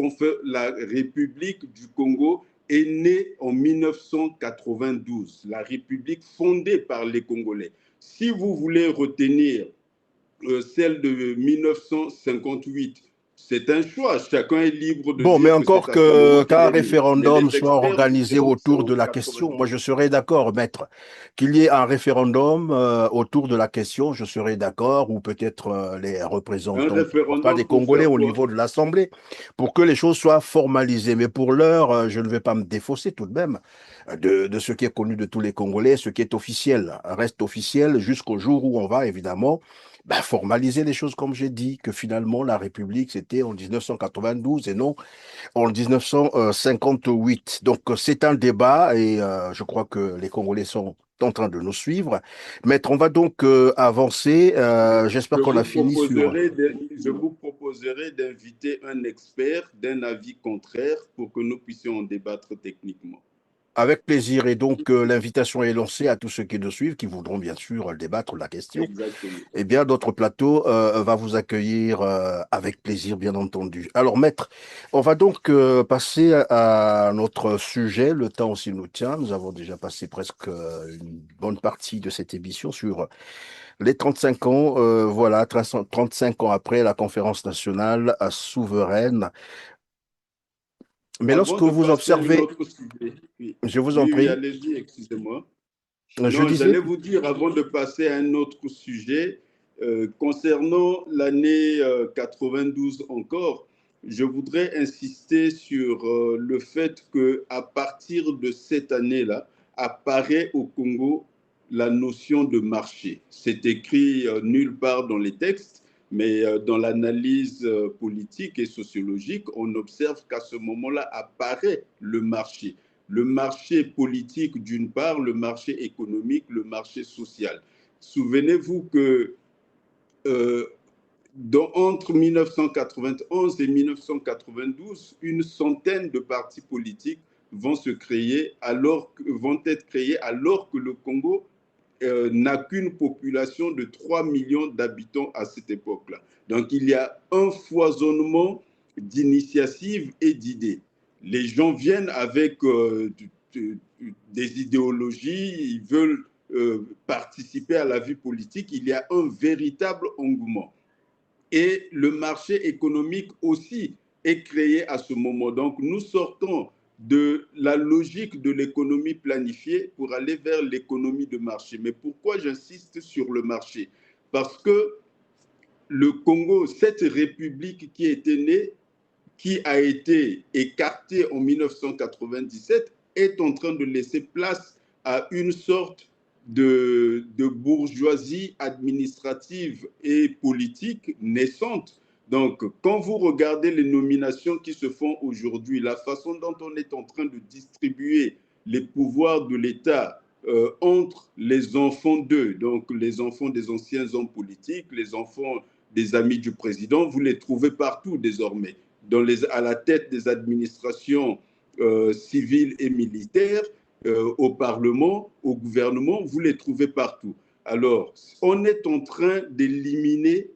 République du Congo est née en 1992, la République fondée par les Congolais. Si vous voulez retenir celle de 1958, c'est un choix. Chacun est libre de Bon, mais dire que c'est encore à ce moment qu'il qu'un est né. Mais référendum les soit experts organisé diront que c'est autour en de la question, moi 92. je serais d'accord, maître. Qu'il y ait un référendum autour de la question, je serais d'accord, ou peut-être les Un représentants, pourquoi pas des référendum pour Congolais faire au quoi? niveau de l'Assemblée, pour que les choses soient formalisées. Mais pour l'heure, je ne vais pas me défausser tout de même de ce qui est connu de tous les Congolais, ce qui est officiel, reste officiel jusqu'au jour où on va évidemment formaliser les choses comme j'ai dit, que finalement la République c'était en 1992 et non en 1958. Donc, c'est un débat et je crois que les Congolais sont en train de nous suivre. Maître, on va donc avancer. J'espère qu'on a fini sur... Je vous proposerai d'inviter un expert d'un avis contraire pour que nous puissions en débattre techniquement. Avec plaisir. Et donc, l'invitation est lancée à tous ceux qui nous suivent, qui voudront bien sûr débattre de la question. Exactement. Eh bien, notre plateau va vous accueillir avec plaisir, bien entendu. Alors, maître, on va donc passer à notre sujet. Le temps aussi nous tient. Nous avons déjà passé presque une bonne partie de cette émission sur les 35 ans. Voilà, 35 ans après la conférence nationale souveraine. Mais Avant lorsque de vous passer à un observez, autre sujet, oui, je vous en oui, oui, prie, allez-y, excusez-moi. je Non, disais, j'allais vous dire avant de passer à un autre sujet, concernant l'année 92 encore, je voudrais insister sur le fait qu'à partir de cette année-là, apparaît au Congo la notion de marché. C'est écrit nulle part dans les textes, mais dans l'analyse politique et sociologique, on observe qu'à ce moment-là apparaît le marché. le marché politique d'une part, le marché économique, le marché social. Souvenez-vous que entre 1991 et 1992, une centaine de partis politiques vont être créés alors que le Congo n'a qu'une population de 3 millions d'habitants à cette époque-là. Donc il y a un foisonnement d'initiatives et d'idées. Les gens viennent avec des idéologies, ils veulent participer à la vie politique. Il y a un véritable engouement. Et le marché économique aussi est créé à ce moment. Donc nous sortons de la logique de l'économie planifiée pour aller vers l'économie de marché. Mais pourquoi j'insiste sur le marché? Parce que le Congo, cette république qui était née, qui a été écartée en 1997, est en train de laisser place à une sorte de bourgeoisie administrative et politique naissante. Donc, quand vous regardez les nominations qui se font aujourd'hui, la façon dont on est en train de distribuer les pouvoirs de l'État entre les enfants d'eux, donc les enfants des anciens hommes politiques, les enfants des amis du président, vous les trouvez partout désormais, à la tête des administrations civiles et militaires, au Parlement, au gouvernement, vous les trouvez partout. Alors, on est en train d'éliminer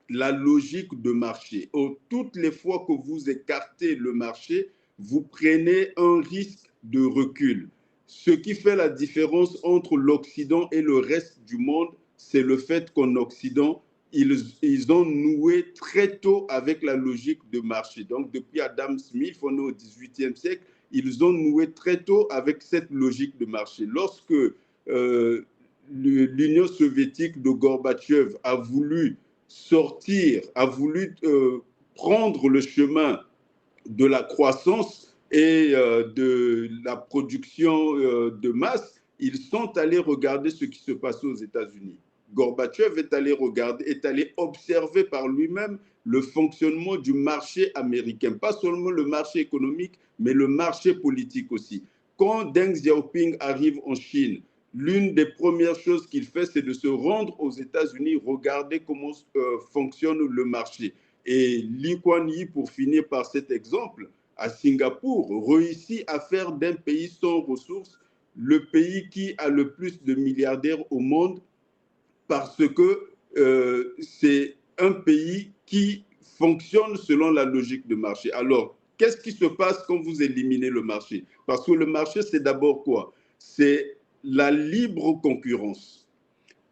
la logique de marché. Toutes les fois que vous écartez le marché, vous prenez un risque de recul. Ce qui fait la différence entre l'Occident et le reste du monde, c'est le fait qu'en Occident, ils ont noué très tôt avec la logique de marché. Donc, depuis Adam Smith, on est au XVIIIe siècle, ils ont noué très tôt avec cette logique de marché. Lorsque l'Union soviétique de Gorbatchev a voulu prendre le chemin de la croissance et de la production de masse, ils sont allés regarder ce qui se passait aux États-Unis. Gorbatchev est allé observer par lui-même le fonctionnement du marché américain, pas seulement le marché économique, mais le marché politique aussi. Quand Deng Xiaoping arrive en Chine, l'une des premières choses qu'il fait, c'est de se rendre aux États-Unis, regarder comment fonctionne le marché. Et Lee Kuan Yew, pour finir par cet exemple, à Singapour, réussit à faire d'un pays sans ressources le pays qui a le plus de milliardaires au monde, parce que c'est un pays qui fonctionne selon la logique de marché. Alors, qu'est-ce qui se passe quand vous éliminez le marché? Parce que le marché, c'est d'abord quoi? C'est la libre concurrence.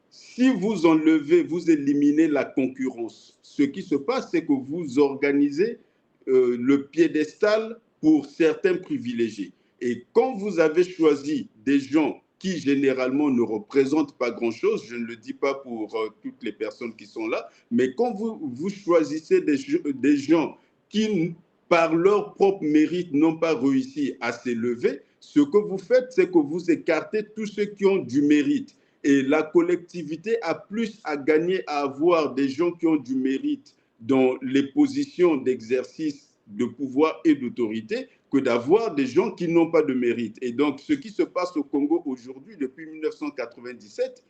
Si vous enlevez, vous éliminez la concurrence, ce qui se passe, c'est que vous organisez le piédestal pour certains privilégiés. Et quand vous avez choisi des gens qui généralement ne représentent pas grand-chose, je ne le dis pas pour toutes les personnes qui sont là, mais quand vous choisissez des gens qui, par leur propre mérite, n'ont pas réussi à s'élever, ce que vous faites, c'est que vous écartez tous ceux qui ont du mérite. Et la collectivité a plus à gagner à avoir des gens qui ont du mérite dans les positions d'exercice de pouvoir et d'autorité que d'avoir des gens qui n'ont pas de mérite. Et donc, ce qui se passe au Congo aujourd'hui, depuis 1997,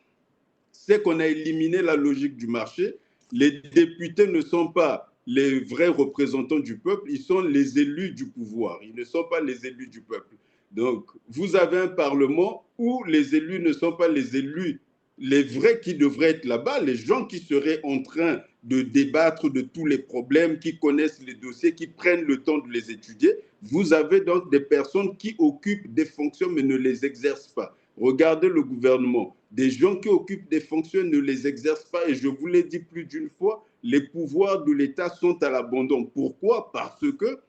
c'est qu'on a éliminé la logique du marché. Les députés ne sont pas les vrais représentants du peuple, ils sont les élus du pouvoir, ils ne sont pas les élus du peuple. Donc, vous avez un Parlement où les élus ne sont pas les élus, les vrais qui devraient être là-bas, les gens qui seraient en train de débattre de tous les problèmes, qui connaissent les dossiers, qui prennent le temps de les étudier. Vous avez donc des personnes qui occupent des fonctions mais ne les exercent pas. Regardez le gouvernement. Des gens qui occupent des fonctions ne les exercent pas. Et je vous l'ai dit plus d'une fois, les pouvoirs de l'État sont à l'abandon. Pourquoi? Parce que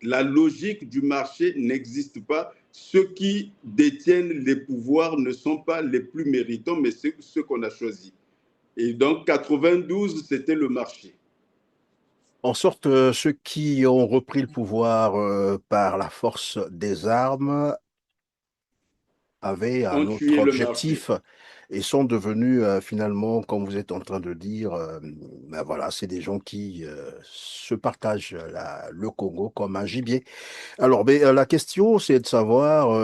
la logique du marché n'existe pas. Ceux qui détiennent les pouvoirs ne sont pas les plus méritants, mais c'est ceux qu'on a choisis. Et donc, 92, c'était le marché. En sorte, ceux qui ont repris le pouvoir par la force des armes avaient un On autre tuait le marché. objectif. et sont devenus finalement, comme vous êtes en train de dire, ben voilà, c'est des gens qui se partagent le Congo comme un gibier. Alors, mais, la question, c'est de savoir,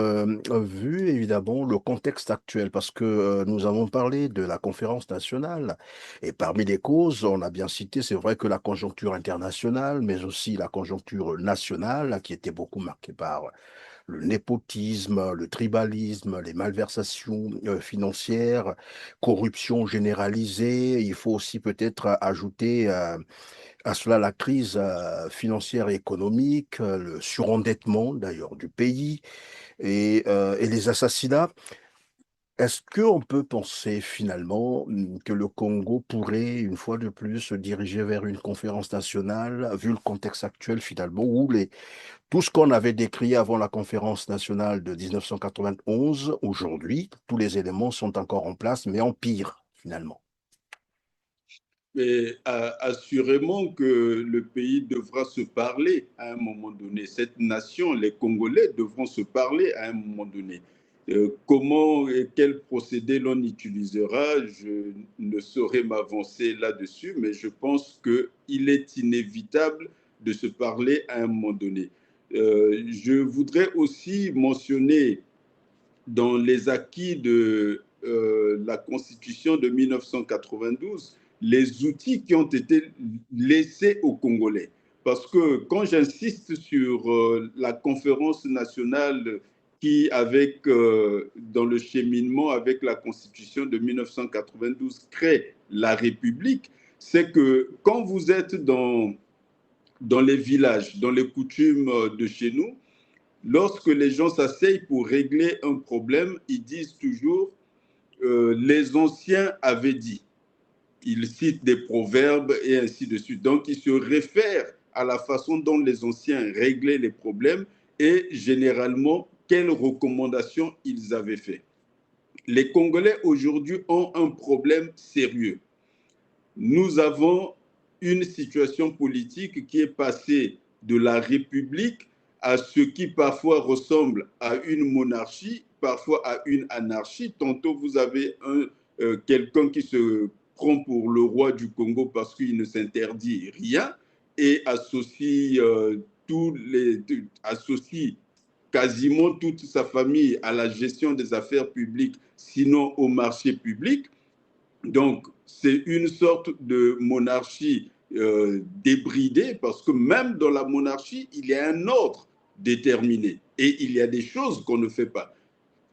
vu évidemment le contexte actuel, parce que nous avons parlé de la conférence nationale, et parmi les causes, on a bien cité, c'est vrai que la conjoncture internationale, mais aussi la conjoncture nationale, qui était beaucoup marquée par le népotisme, le tribalisme, les malversations financières, corruption généralisée. Il faut aussi peut-être ajouter à cela la crise financière et économique, le surendettement d'ailleurs du pays et les assassinats. Est-ce qu'on peut penser finalement que le Congo pourrait, une fois de plus, se diriger vers une conférence nationale, vu le contexte actuel finalement, où tout ce qu'on avait décrit avant la conférence nationale de 1991, aujourd'hui, tous les éléments sont encore en place, mais en pire finalement? Mais assurément que le pays devra se parler à un moment donné. Cette nation, les Congolais devront se parler à un moment donné. Comment et quel procédé l'on utilisera, je ne saurais m'avancer là-dessus, mais je pense qu'il est inévitable de se parler à un moment donné. Je voudrais aussi mentionner dans les acquis de la Constitution de 1992, les outils qui ont été laissés aux Congolais. Parce que quand j'insiste sur la conférence nationale qui, dans le cheminement avec la Constitution de 1992, crée la République, c'est que quand vous êtes dans les villages, dans les coutumes de chez nous, lorsque les gens s'asseyent pour régler un problème, ils disent toujours les anciens avaient dit. Ils citent des proverbes et ainsi de suite. Donc, ils se réfèrent à la façon dont les anciens réglaient les problèmes et généralement quelles recommandations ils avaient fait. Les Congolais aujourd'hui ont un problème sérieux. Nous avons une situation politique qui est passée de la République à ce qui parfois ressemble à une monarchie, parfois à une anarchie. Tantôt, vous avez quelqu'un qui se prend pour le roi du Congo parce qu'il ne s'interdit rien et associe quasiment toute sa famille à la gestion des affaires publiques, sinon au marché public. Donc, c'est une sorte de monarchie débridée parce que même dans la monarchie, il y a un ordre déterminé et il y a des choses qu'on ne fait pas.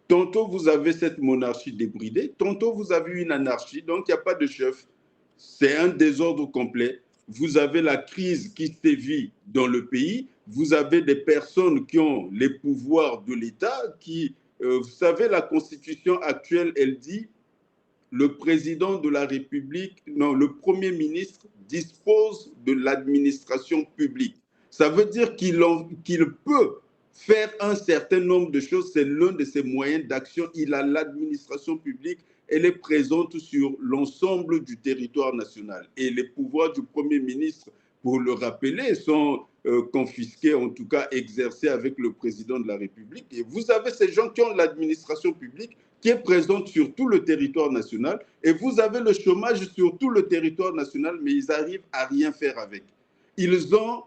Tantôt, vous avez cette monarchie débridée, tantôt, vous avez une anarchie, donc il n'y a pas de chef. C'est un désordre complet. Vous avez la crise qui sévit dans le pays. Vous avez des personnes qui ont les pouvoirs de l'État vous savez, la constitution actuelle, elle dit le président de la République, non, le Premier ministre dispose de l'administration publique. Ça veut dire qu'il peut faire un certain nombre de choses. C'est l'un de ses moyens d'action. Il a l'administration publique. Elle est présente sur l'ensemble du territoire national. Et les pouvoirs du Premier ministre, pour le rappeler, sont confisqués, en tout cas exercés avec le président de la République. Et vous avez ces gens qui ont l'administration publique qui est présente sur tout le territoire national, et vous avez le chômage sur tout le territoire national, mais ils arrivent à rien faire avec. Ils ont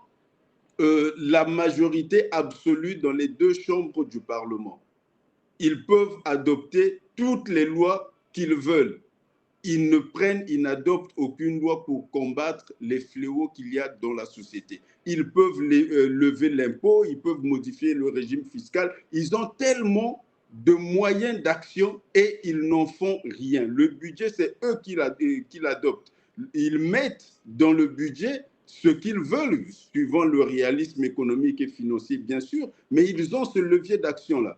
la majorité absolue dans les deux chambres du Parlement. Ils peuvent adopter toutes les lois qu'ils veulent. Ils n'adoptent aucune loi pour combattre les fléaux qu'il y a dans la société. Ils peuvent lever l'impôt, ils peuvent modifier le régime fiscal. Ils ont tellement de moyens d'action et ils n'en font rien. Le budget, c'est eux qui l'adoptent. Ils mettent dans le budget ce qu'ils veulent, suivant le réalisme économique et financier, bien sûr, mais ils ont ce levier d'action-là.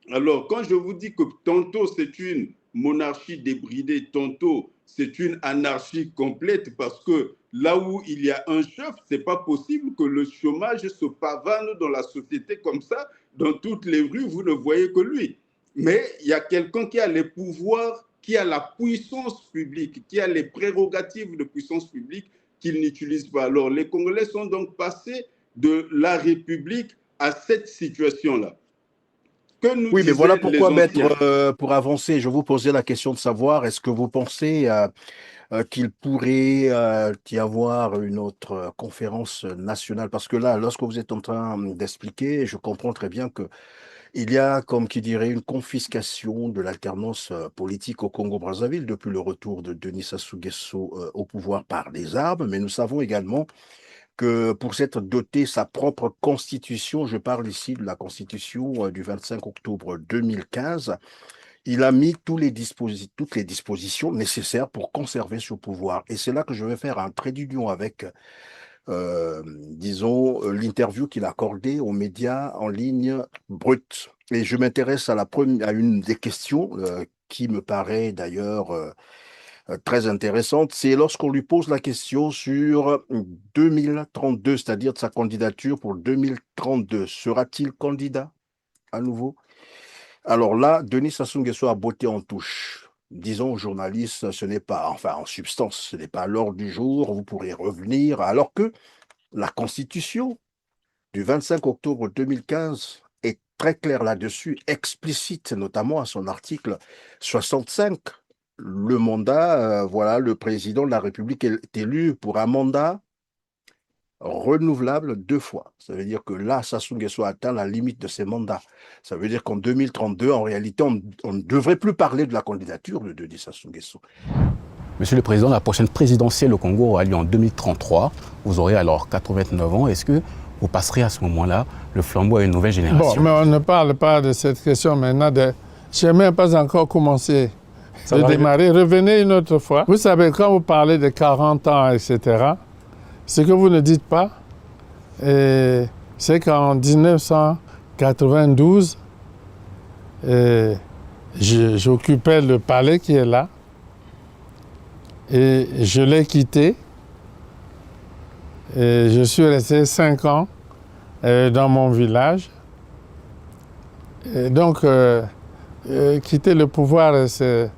Alors, quand je vous dis que tantôt c'est une monarchie débridée, tantôt c'est une anarchie complète, parce que là où il y a un chef, ce n'est pas possible que le chômage se pavane dans la société comme ça. Dans toutes les rues, vous ne voyez que lui. Mais il y a quelqu'un qui a les pouvoirs, qui a la puissance publique, qui a les prérogatives de puissance publique qu'il n'utilise pas. Alors, les Congolais sont donc passés de la République à cette situation-là. que nous Oui, mais voilà disaient les pourquoi, maître, anciens. pour avancer, je vous posais la question de savoir, est-ce que vous pensez qu'il pourrait y avoir une autre conférence nationale? Parce que là, lorsque vous êtes en train d'expliquer, je comprends très bien que il y a, comme qui dirait, une confiscation de l'alternance politique au Congo-Brazzaville depuis le retour de Denis Sassou Nguesso au pouvoir par les armes, mais nous savons également que pour s'être doté sa propre constitution, je parle ici de la constitution du 25 octobre 2015, il a mis toutes les dispositions nécessaires pour conserver ce pouvoir. Et c'est là que je vais faire un trait d'union avec, disons, l'interview qu'il a accordée aux médias en ligne brut. Et je m'intéresse à une des questions qui me paraît d'ailleurs très intéressante, c'est lorsqu'on lui pose la question sur 2032, c'est-à-dire de sa candidature pour 2032. Sera-t-il candidat à nouveau? Alors là, Denis Sassou Nguesso a botté en touche. Disons aux journalistes, ce n'est pas, enfin en substance, ce n'est pas à l'ordre du jour, vous pourrez revenir, alors que la Constitution du 25 octobre 2015 est très claire là-dessus, explicite notamment à son article 65. Le mandat, voilà, le président de la République est élu pour un mandat renouvelable 2 fois. Ça veut dire que là, Sassou Nguesso a atteint la limite de ses mandats. Ça veut dire qu'en 2032, en réalité, on ne devrait plus parler de la candidature de Denis Sassou Nguesso. Monsieur le Président, la prochaine présidentielle au Congo aura lieu en 2033. Vous aurez alors 89 ans. Est-ce que vous passerez à ce moment-là le flambeau à une nouvelle génération? Bon, mais on ne parle pas de cette question maintenant. Je n'ai même pas encore commencé de démarrer. Revenez une autre fois. Vous savez, quand vous parlez de 40 ans, etc., ce que vous ne dites pas, c'est qu'en 1992, j'occupais le palais qui est là et je l'ai quitté. Et je suis resté 5 ans dans mon village. Et donc, quitter le pouvoir, ce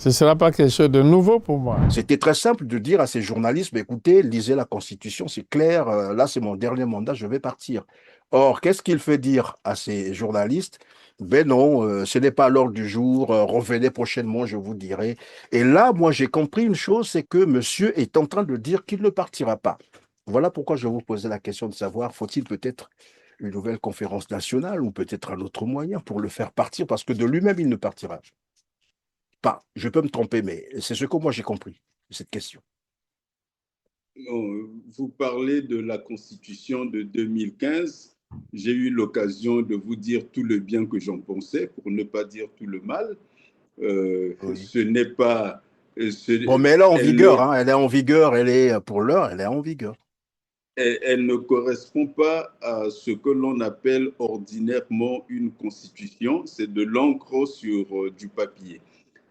ne sera pas quelque chose de nouveau pour moi. C'était très simple de dire à ces journalistes, mais écoutez, lisez la Constitution, c'est clair, là c'est mon dernier mandat, je vais partir. Or, qu'est-ce qu'il fait dire à ces journalistes? Ben non, ce n'est pas à l'ordre du jour, revenez prochainement, je vous dirai. Et là, moi j'ai compris une chose, c'est que monsieur est en train de dire qu'il ne partira pas. Voilà pourquoi je vous posais la question de savoir, faut-il peut-être une nouvelle conférence nationale ou peut-être un autre moyen pour le faire partir, parce que de lui-même, il ne partira pas. Je peux me tromper, mais c'est ce que moi j'ai compris de cette question. Vous parlez de la Constitution de 2015. J'ai eu l'occasion de vous dire tout le bien que j'en pensais, pour ne pas dire tout le mal. Oui. Ce n'est pas... Bon, mais elle est en vigueur, hein, elle est en vigueur, pour l'heure, elle est en vigueur. Elle ne correspond pas à ce que l'on appelle ordinairement une constitution, c'est de l'encre sur du papier.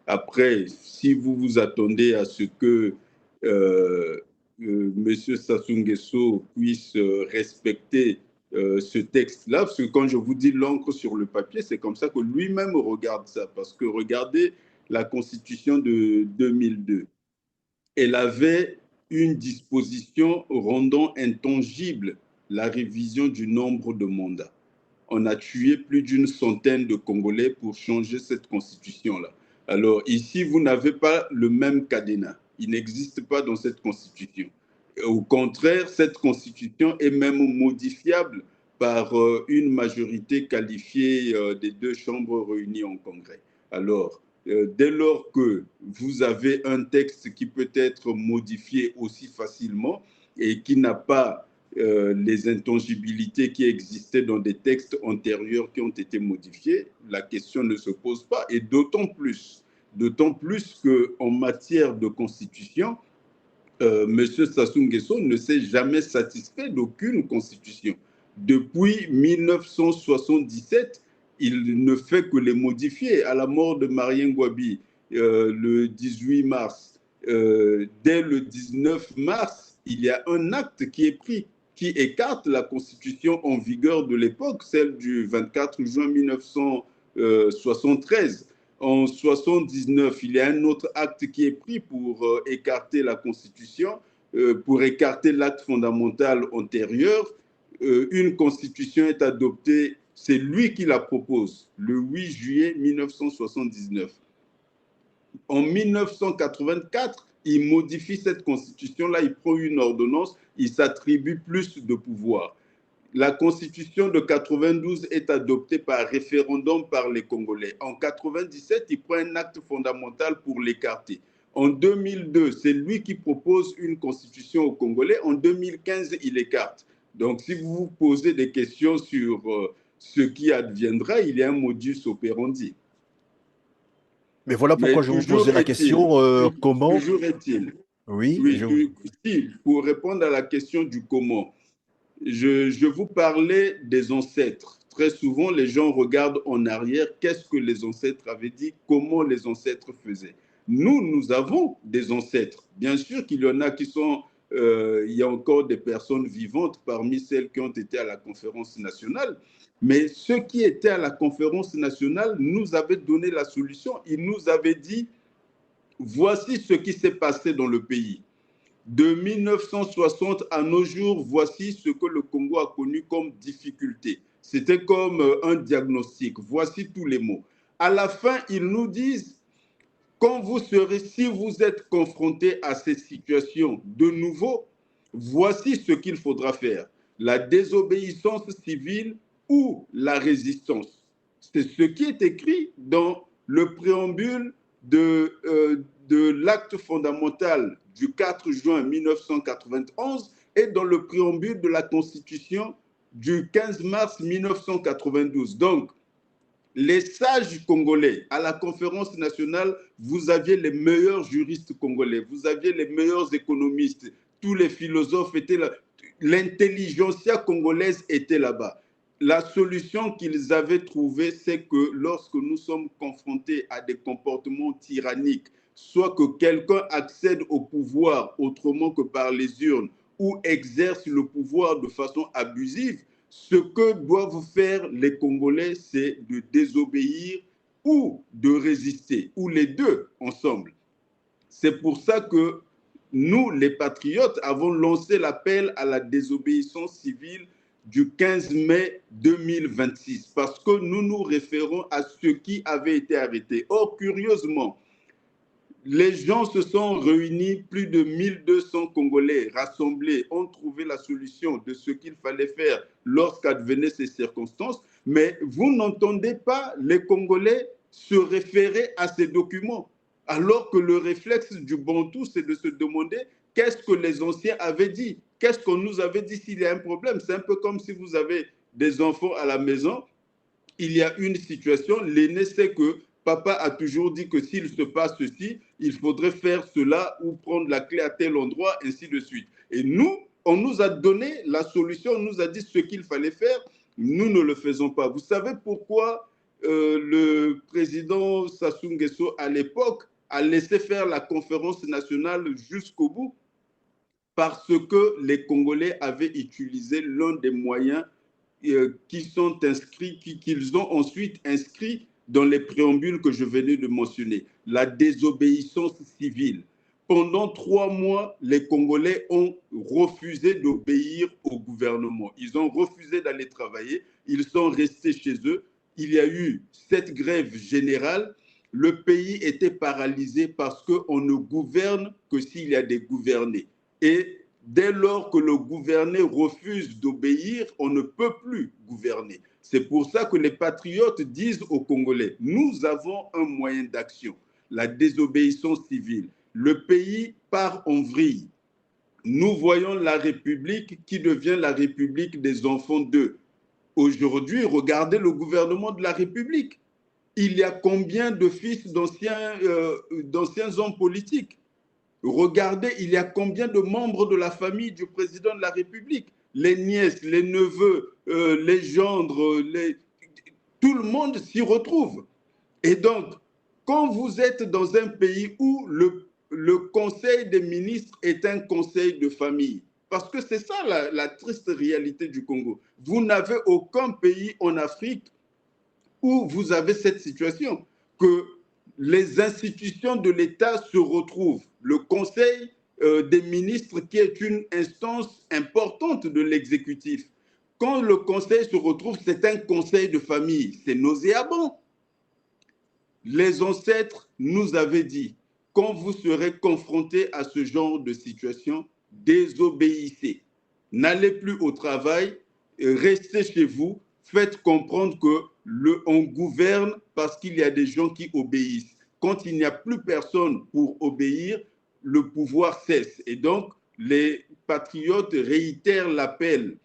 Après, si vous vous attendez à ce que M. Sassou Nguesso puisse respecter ce texte-là, parce que quand je vous dis l'encre sur le papier, c'est comme ça que lui-même regarde ça, parce que regardez la constitution de 2002. Elle avait une disposition rendant intangible la révision du nombre de mandats. On a tué plus d'une centaine de Congolais pour changer cette constitution-là. Alors ici, vous n'avez pas le même cadenas. Il n'existe pas dans cette constitution. Au contraire, cette constitution est même modifiable par une majorité qualifiée des 2 chambres réunies en Congrès. Alors, dès lors que vous avez un texte qui peut être modifié aussi facilement et qui n'a pas les intangibilités qui existaient dans des textes antérieurs qui ont été modifiés, la question ne se pose pas. Et d'autant plus qu'en matière de constitution, M. Sassou Nguesso ne s'est jamais satisfait d'aucune constitution. Depuis 1977, il ne fait que les modifier. À la mort de Marien Ngouabi, le 18 mars, dès le 19 mars, il y a un acte qui est pris, qui écarte la constitution en vigueur de l'époque, celle du 24 juin 1973. En 1979, il y a un autre acte qui est pris pour écarter la Constitution, pour écarter l'acte fondamental antérieur. Une Constitution est adoptée C'est lui qui la propose le 8 juillet 1979. En 1984, il modifie cette constitution-là, il prend une ordonnance, il s'attribue plus de pouvoir. La constitution de 92 est adoptée par référendum par les Congolais. En 97, il prend un acte fondamental pour l'écarter. En 2002, c'est lui qui propose une constitution aux Congolais. En 2015, il l'écarte. Donc, si vous vous posez des questions sur ce qui adviendra, il y a un modus operandi. Mais voilà pourquoi je vous posais la question, comment... Toujours est-il. Oui, pour répondre à la question du comment, je vous parlais des ancêtres. Très souvent, les gens regardent en arrière, qu'est-ce que les ancêtres avaient dit, comment les ancêtres faisaient. Nous avons des ancêtres. Bien sûr qu'il y en a qui sont... il y a encore des personnes vivantes parmi celles qui ont été à la conférence nationale. Mais ceux qui étaient à la conférence nationale nous avaient donné la solution. Ils nous avaient dit, voici ce qui s'est passé dans le pays. De 1960 à nos jours, voici ce que le Congo a connu comme difficulté. C'était comme un diagnostic. Voici tous les mots. À la fin, ils nous disent, quand vous serez, si vous êtes confrontés à ces situations de nouveau, voici ce qu'il faudra faire. La désobéissance civile ou la résistance. C'est ce qui est écrit dans le préambule de l'acte fondamental du 4 juin 1991 et dans le préambule de la Constitution du 15 mars 1992. Donc, les sages congolais, à la conférence nationale, vous aviez les meilleurs juristes congolais, vous aviez les meilleurs économistes, tous les philosophes étaient là, l'intelligentsia congolaise était là-bas. La solution qu'ils avaient trouvée, c'est que lorsque nous sommes confrontés à des comportements tyranniques, soit que quelqu'un accède au pouvoir autrement que par les urnes ou exerce le pouvoir de façon abusive, ce que doivent faire les Congolais, c'est de désobéir ou de résister, ou les deux ensemble. C'est pour ça que nous, les patriotes, avons lancé l'appel à la désobéissance civile du 15 mai 2026, parce que nous nous référons à ce qui avait été arrêté. Or, curieusement, les gens se sont réunis, plus de 1200 Congolais rassemblés ont trouvé la solution de ce qu'il fallait faire lorsqu'advenaient ces circonstances, mais vous n'entendez pas les Congolais se référer à ces documents, alors que le réflexe du Bantou, c'est de se demander qu'est-ce que les anciens avaient dit, qu'est-ce qu'on nous avait dit s'il y a un problème. C'est un peu comme si vous avez des enfants à la maison, il y a une situation, l'aîné sait que papa a toujours dit que s'il se passe ceci, il faudrait faire cela ou prendre la clé à tel endroit, ainsi de suite. Et nous, on nous a donné la solution, on nous a dit ce qu'il fallait faire, nous ne le faisons pas. Vous savez pourquoi le président Sassou Nguesso, à l'époque, a laissé faire la conférence nationale jusqu'au bout? Parce que les Congolais avaient utilisé l'un des moyens qui sont inscrits, qu'ils ont ensuite inscrits dans les préambules que je venais de mentionner, la désobéissance civile. Pendant 3 mois, les Congolais ont refusé d'obéir au gouvernement. Ils ont refusé d'aller travailler, ils sont restés chez eux. Il y a eu cette grève générale. Le pays était paralysé parce qu'on ne gouverne que s'il y a des gouvernés. Et dès lors que le gouverné refuse d'obéir, on ne peut plus gouverner. C'est pour ça que les patriotes disent aux Congolais, nous avons un moyen d'action, la désobéissance civile. Le pays part en vrille. Nous voyons la République qui devient la République des enfants d'eux. Aujourd'hui, regardez le gouvernement de la République. Il y a combien de fils d'anciens hommes politiques? Regardez, il y a combien de membres de la famille du président de la République? Les nièces, les neveux, les gendres, tout le monde s'y retrouve. Et donc, quand vous êtes dans un pays où le conseil des ministres est un conseil de famille, parce que c'est ça la triste réalité du Congo, vous n'avez aucun pays en Afrique où vous avez cette situation, que les institutions de l'État se retrouvent. Le conseil des ministres, qui est une instance importante de l'exécutif, Quand le conseil se retrouve, c'est un conseil de famille. C'est nauséabond. Les ancêtres nous avaient dit, quand vous serez confrontés à ce genre de situation, désobéissez. N'allez plus au travail, restez chez vous, faites comprendre qu'on gouverne parce qu'il y a des gens qui obéissent. Quand il n'y a plus personne pour obéir, le pouvoir cesse. Et donc, les patriotes réitèrent l'appel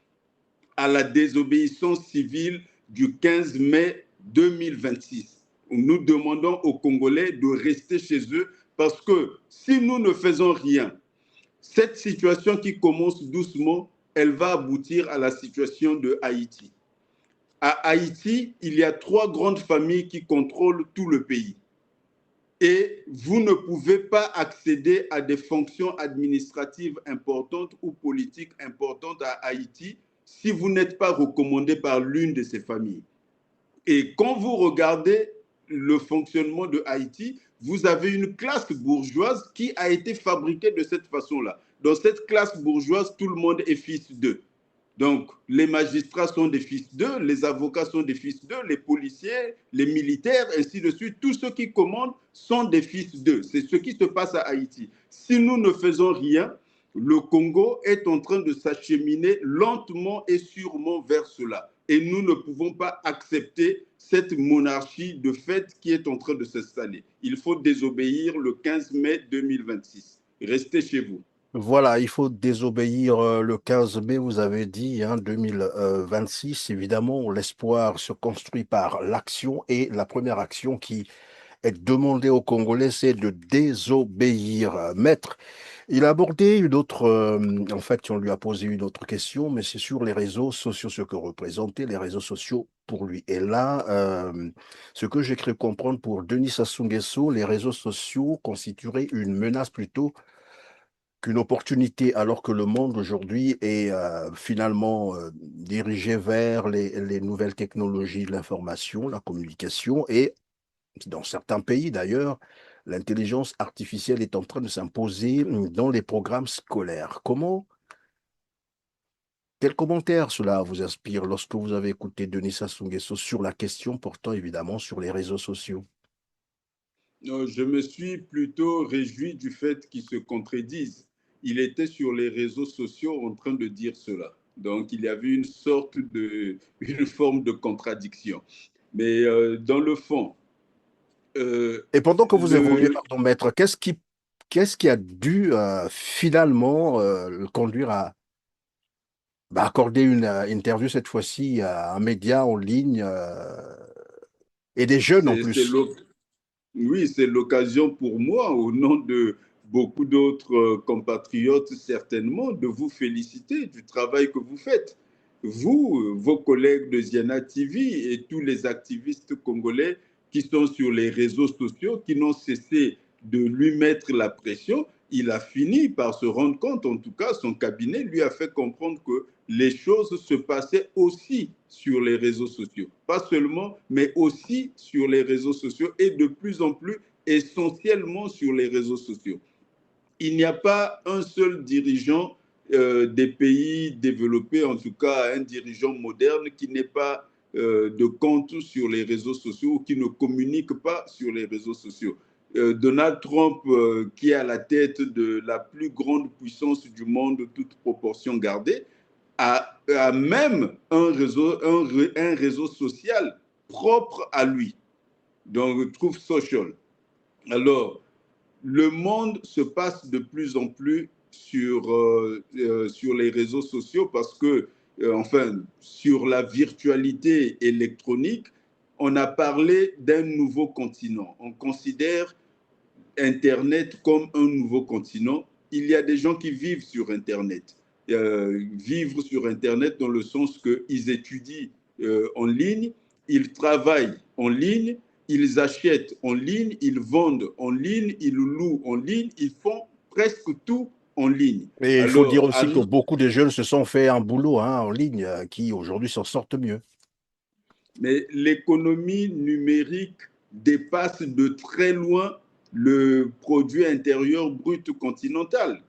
à la désobéissance civile du 15 mai 2026. Nous demandons aux Congolais de rester chez eux parce que si nous ne faisons rien, cette situation qui commence doucement, elle va aboutir à la situation de Haïti. À Haïti, il y a 3 grandes familles qui contrôlent tout le pays. Et vous ne pouvez pas accéder à des fonctions administratives importantes ou politiques importantes à Haïti si vous n'êtes pas recommandé par l'une de ces familles. Et quand vous regardez le fonctionnement de Haïti, vous avez une classe bourgeoise qui a été fabriquée de cette façon-là. Dans cette classe bourgeoise, tout le monde est fils d'eux. Donc, les magistrats sont des fils d'eux, les avocats sont des fils d'eux, les policiers, les militaires, ainsi de suite. Tous ceux qui commandent sont des fils d'eux. C'est ce qui se passe à Haïti. Si nous ne faisons rien, le Congo est en train de s'acheminer lentement et sûrement vers cela. Et nous ne pouvons pas accepter cette monarchie de fait qui est en train de s'installer. Il faut désobéir le 15 mai 2026. Restez chez vous. Voilà, il faut désobéir le 15 mai, vous avez dit, hein, 2026. Évidemment, l'espoir se construit par l'action et la première action qui est demandée aux Congolais, c'est de désobéir. Maître, il a abordé une autre, en fait, on lui a posé une autre question, mais c'est sur les réseaux sociaux, ce que représentaient les réseaux sociaux pour lui. Et là, ce que j'ai cru comprendre pour Denis Sassou Nguesso, les réseaux sociaux constitueraient une menace plutôt qu'une opportunité, alors que le monde aujourd'hui est finalement dirigé vers les nouvelles technologies de l'information, la communication, et dans certains pays d'ailleurs, l'intelligence artificielle est en train de s'imposer dans les programmes scolaires. Quel commentaire cela vous inspire lorsque vous avez écouté Denis Sassou Nguesso sur la question portant évidemment sur les réseaux sociaux? Je me suis plutôt réjoui du fait qu'ils se contredisent. Il était sur les réseaux sociaux en train de dire cela. Donc, il y avait une forme de contradiction. Mais dans le fond, Et pendant que vous évoluez, pardon, maître, qu'est-ce qui a dû finalement le conduire à accorder une interview cette fois-ci à un média en ligne et des jeunes en plus? Oui, c'est l'occasion pour moi, au nom de beaucoup d'autres compatriotes, certainement, de vous féliciter du travail que vous faites. Vous, vos collègues de Ziana TV et tous les activistes congolais qui sont sur les réseaux sociaux, qui n'ont cessé de lui mettre la pression, il a fini par se rendre compte, en tout cas, son cabinet lui a fait comprendre que les choses se passaient aussi sur les réseaux sociaux. Pas seulement, mais aussi sur les réseaux sociaux et de plus en plus essentiellement sur les réseaux sociaux. Il n'y a pas un seul dirigeant des pays développés, en tout cas un dirigeant moderne qui n'ait pas de compte sur les réseaux sociaux ou qui ne communique pas sur les réseaux sociaux. Donald Trump, qui est à la tête de la plus grande puissance du monde, toute proportion gardée, a même un réseau social propre à lui, donc Truth Social. Alors, le monde se passe de plus en plus sur les réseaux sociaux parce que, enfin, sur la virtualité électronique, on a parlé d'un nouveau continent. On considère Internet comme un nouveau continent. Il y a des gens qui vivent sur Internet. Vivre sur Internet dans le sens qu'ils étudient en ligne, ils travaillent en ligne, ils achètent en ligne, ils vendent en ligne, ils louent en ligne, ils font presque tout en ligne. Et il faut dire aussi que beaucoup de jeunes se sont fait un boulot en ligne qui aujourd'hui s'en sortent mieux. Mais l'économie numérique dépasse de très loin le produit intérieur brut continental.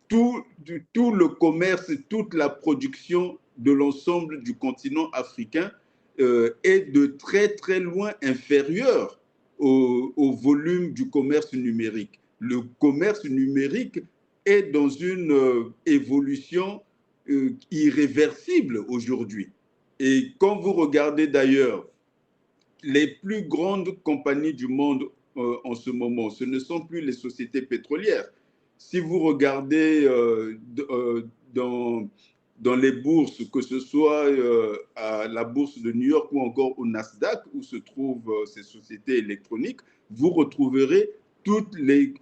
tout le commerce, toute la production de l'ensemble du continent africain est de très très loin inférieur au volume du commerce numérique. Le commerce numérique est dans une évolution irréversible aujourd'hui. Et quand vous regardez d'ailleurs les plus grandes compagnies du monde en ce moment, ce ne sont plus les sociétés pétrolières. Si vous regardez dans les bourses, que ce soit à la bourse de New York ou encore au Nasdaq, où se trouvent ces sociétés électroniques, vous retrouverez toutes les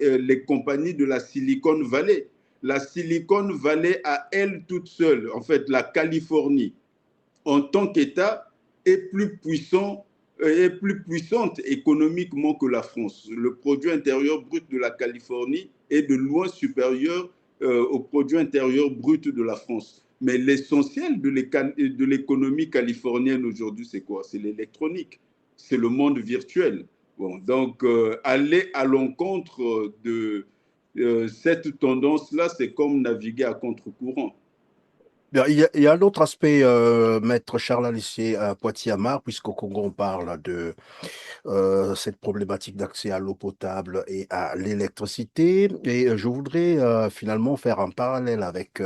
compagnies de la Silicon Valley. La Silicon Valley à elle toute seule, en fait, la Californie, en tant qu'État, est plus puissante économiquement que la France. Le produit intérieur brut de la Californie est de loin supérieur au produit intérieur brut de la France. Mais l'essentiel de l'économie californienne aujourd'hui, c'est quoi? C'est l'électronique, c'est le monde virtuel. Bon, donc, aller à l'encontre de cette tendance-là, c'est comme naviguer à contre-courant. Bien, il y a un autre aspect, Maître Charles Alissier à Poitiers-Amar, puisqu'au Congo, on parle de cette problématique d'accès à l'eau potable et à l'électricité. Et je voudrais finalement faire un parallèle avec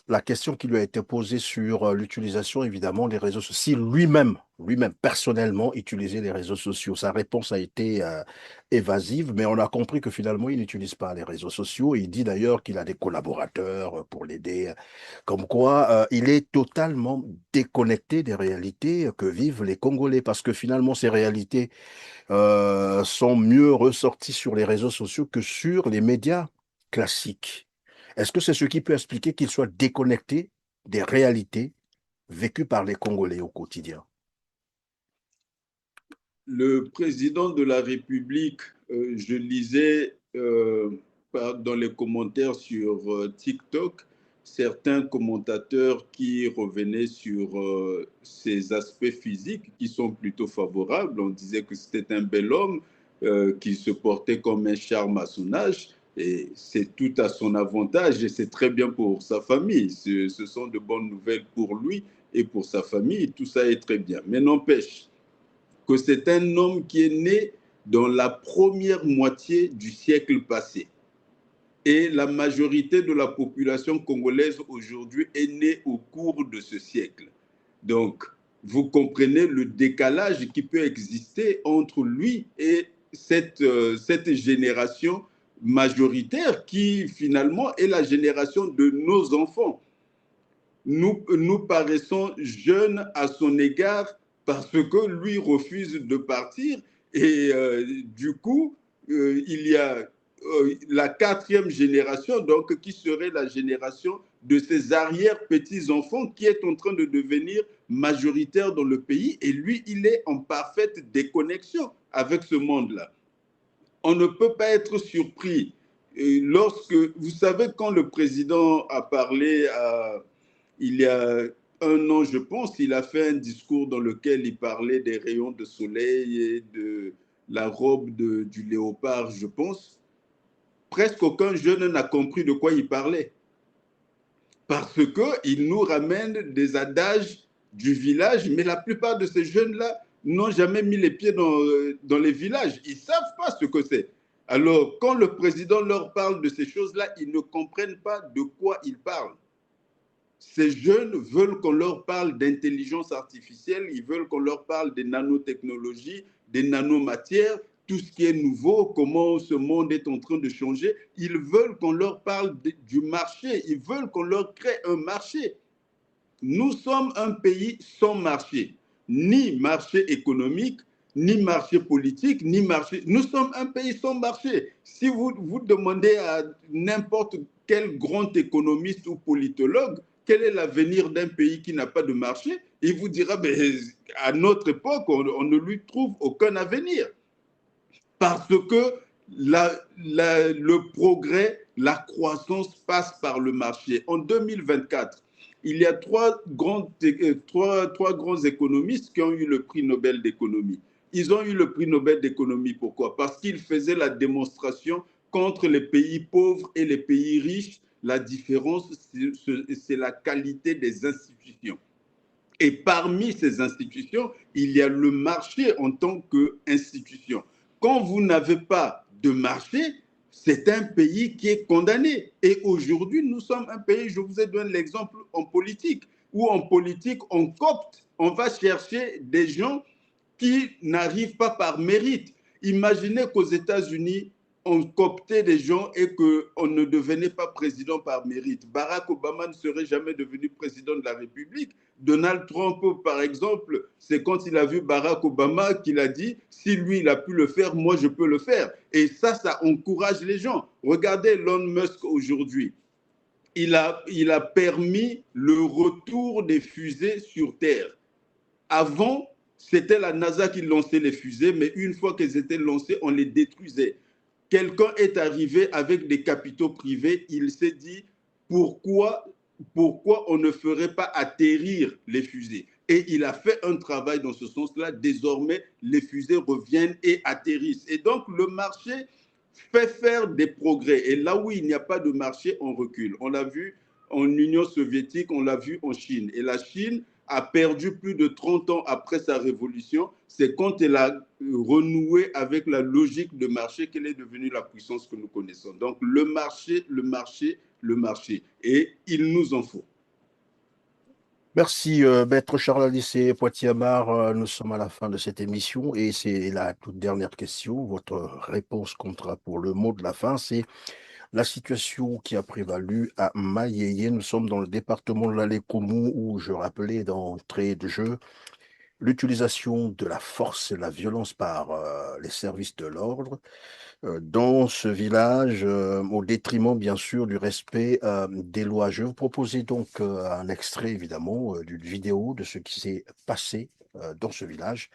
la question qui lui a été posée sur l'utilisation, évidemment, des réseaux sociaux. Si lui-même, personnellement, utilisait les réseaux sociaux. Sa réponse a été évasive, mais on a compris que finalement, il n'utilise pas les réseaux sociaux. Il dit d'ailleurs qu'il a des collaborateurs pour l'aider. Comme quoi, il est totalement déconnecté des réalités que vivent les Congolais, parce que finalement, ces réalités sont mieux ressorties sur les réseaux sociaux que sur les médias classiques. Est-ce que c'est ce qui peut expliquer qu'il soit déconnecté des réalités vécues par les Congolais au quotidien? Le président de la République, je lisais dans les commentaires sur TikTok, certains commentateurs qui revenaient sur ses aspects physiques qui sont plutôt favorables. On disait que c'était un bel homme qui se portait comme un charme à son âge. Et c'est tout à son avantage et c'est très bien pour sa famille. Ce sont de bonnes nouvelles pour lui et pour sa famille. Tout ça est très bien. Mais n'empêche que c'est un homme qui est né dans la première moitié du siècle passé. Et la majorité de la population congolaise aujourd'hui est née au cours de ce siècle. Donc, vous comprenez le décalage qui peut exister entre lui et cette génération majoritaire qui finalement est la génération de nos enfants. Nous paraissons jeunes à son égard parce que lui refuse de partir et du coup il y a la quatrième génération donc qui serait la génération de ses arrière-petits-enfants qui est en train de devenir majoritaire dans le pays et lui il est en parfaite déconnexion avec ce monde-là. On ne peut pas être surpris lorsque, vous savez, quand le président a parlé il y a un an, je pense, il a fait un discours dans lequel il parlait des rayons de soleil et de la robe du léopard, je pense. Presque aucun jeune n'a compris de quoi il parlait. Parce qu'il nous ramène des adages du village, mais la plupart de ces jeunes-là n'ont jamais mis les pieds dans les villages. Ils ne savent pas ce que c'est. Alors, quand le président leur parle de ces choses-là, ils ne comprennent pas de quoi il parle. Ces jeunes veulent qu'on leur parle d'intelligence artificielle, ils veulent qu'on leur parle des nanotechnologies, des nanomatières, tout ce qui est nouveau, comment ce monde est en train de changer. Ils veulent qu'on leur parle du marché, ils veulent qu'on leur crée un marché. Nous sommes un pays sans marché, ni marché économique, ni marché politique, ni marché. Nous sommes un pays sans marché. Si vous demandez à n'importe quel grand économiste ou politologue quel est l'avenir d'un pays qui n'a pas de marché, il vous dira à notre époque, on ne lui trouve aucun avenir. Parce que le progrès, la croissance passe par le marché. En 2024, il y a trois grands économistes qui ont eu le prix Nobel d'économie. Ils ont eu le prix Nobel d'économie. Pourquoi? Parce qu'ils faisaient la démonstration qu'entre les pays pauvres et les pays riches, la différence, c'est la qualité des institutions. Et parmi ces institutions, il y a le marché en tant qu'institution. Quand vous n'avez pas de marché, c'est un pays qui est condamné. Et aujourd'hui, nous sommes un pays, je vous ai donné l'exemple en politique, où en politique, on copte, on va chercher des gens qui n'arrivent pas par mérite. Imaginez qu'aux États-Unis, on cooptait des gens et qu'on ne devenait pas président par mérite. Barack Obama ne serait jamais devenu président de la République. Donald Trump, par exemple, c'est quand il a vu Barack Obama qu'il a dit « si lui, il a pu le faire, moi, je peux le faire ». Et ça encourage les gens. Regardez Elon Musk aujourd'hui. Il a permis le retour des fusées sur Terre. Avant, c'était la NASA qui lançait les fusées, mais une fois qu'elles étaient lancées, on les détruisait. Quelqu'un est arrivé avec des capitaux privés, il s'est dit pourquoi on ne ferait pas atterrir les fusées. Et il a fait un travail dans ce sens-là. Désormais, les fusées reviennent et atterrissent. Et donc, le marché fait faire des progrès. Et là où il n'y a pas de marché, on recule. On l'a vu en Union soviétique, on l'a vu en Chine. Et la Chine a perdu plus de 30 ans après sa révolution. C'est quand elle a renoué avec la logique de marché qu'elle est devenue la puissance que nous connaissons. Donc le marché, le marché, le marché. Et il nous en faut. Merci, Maître Charles Lycée Poitiers-Amar. Nous sommes à la fin de cette émission et c'est la toute dernière question. Votre réponse comptera pour le mot de la fin. C'est la situation qui a prévalu à Mayeye. Nous sommes dans le département de l'Alé-Koumou où je rappelais d'entrée de jeu l'utilisation de la force et de la violence par les services de l'ordre dans ce village, au détriment bien sûr du respect des lois. Je vais vous proposer donc un extrait évidemment d'une vidéo de ce qui s'est passé dans ce village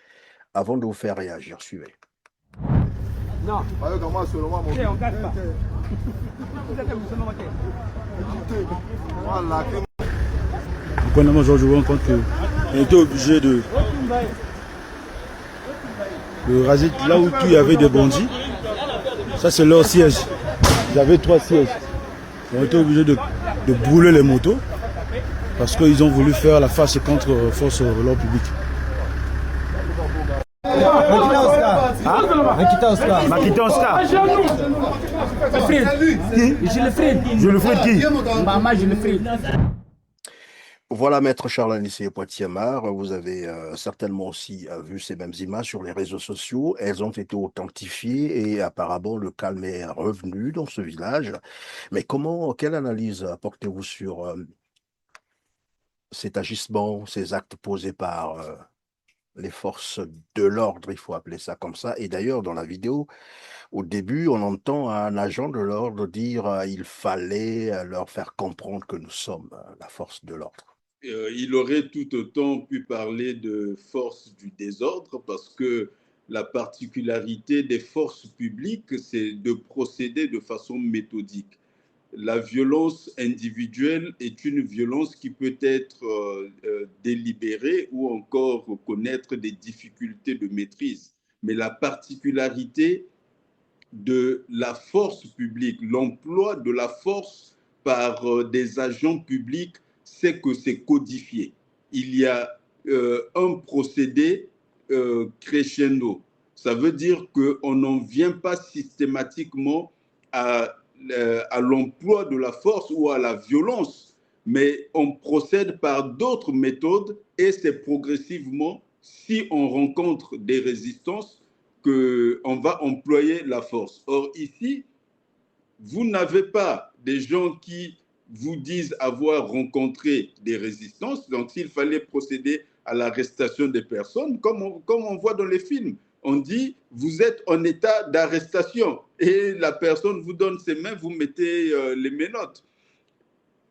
avant de vous faire réagir. Suivez. Non. On garde pas. Dépendamment, je me rends compte qu'on était obligé de raser là où il y avait des bandits. Ça, c'est leur siège. Il y avait 3 sièges. On était obligé de brûler les motos parce qu'ils ont voulu faire la face contre force de l'ordre public. Makita Oscar. Makita Oscar. Je le ferai qui? Maman, je le ferai. Voilà, Maître Charles Lycée Poitiers-Amar. Vous avez certainement aussi vu ces mêmes images sur les réseaux sociaux. Elles ont été authentifiées et apparemment le calme est revenu dans ce village. Mais quelle analyse apportez-vous sur cet agissement, ces actes posés par les forces de l'ordre, il faut appeler ça comme ça. Et d'ailleurs, dans la vidéo, au début, on entend un agent de l'ordre dire il fallait leur faire comprendre que nous sommes la force de l'ordre. Il aurait tout autant pu parler de force du désordre parce que la particularité des forces publiques, c'est de procéder de façon méthodique. La violence individuelle est une violence qui peut être délibérée ou encore connaître des difficultés de maîtrise. Mais la particularité de la force publique, l'emploi de la force par des agents publics, c'est que c'est codifié. Il y a un procédé crescendo. Ça veut dire qu'on n'en vient pas systématiquement à l'emploi de la force ou à la violence, mais on procède par d'autres méthodes et c'est progressivement, si on rencontre des résistances, qu'on va employer la force. Or ici, vous n'avez pas des gens qui vous disent avoir rencontré des résistances, donc s'il fallait procéder à l'arrestation des personnes, comme on voit dans les films, on dit vous êtes en état d'arrestation et la personne vous donne ses mains, vous mettez les menottes.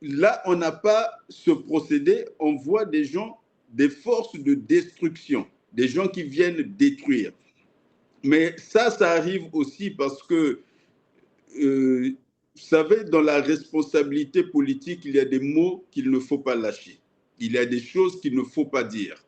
Là, on n'a pas ce procédé, on voit des gens, des forces de destruction, des gens qui viennent détruire. Mais ça arrive aussi parce que, vous savez, dans la responsabilité politique, il y a des mots qu'il ne faut pas lâcher. Il y a des choses qu'il ne faut pas dire.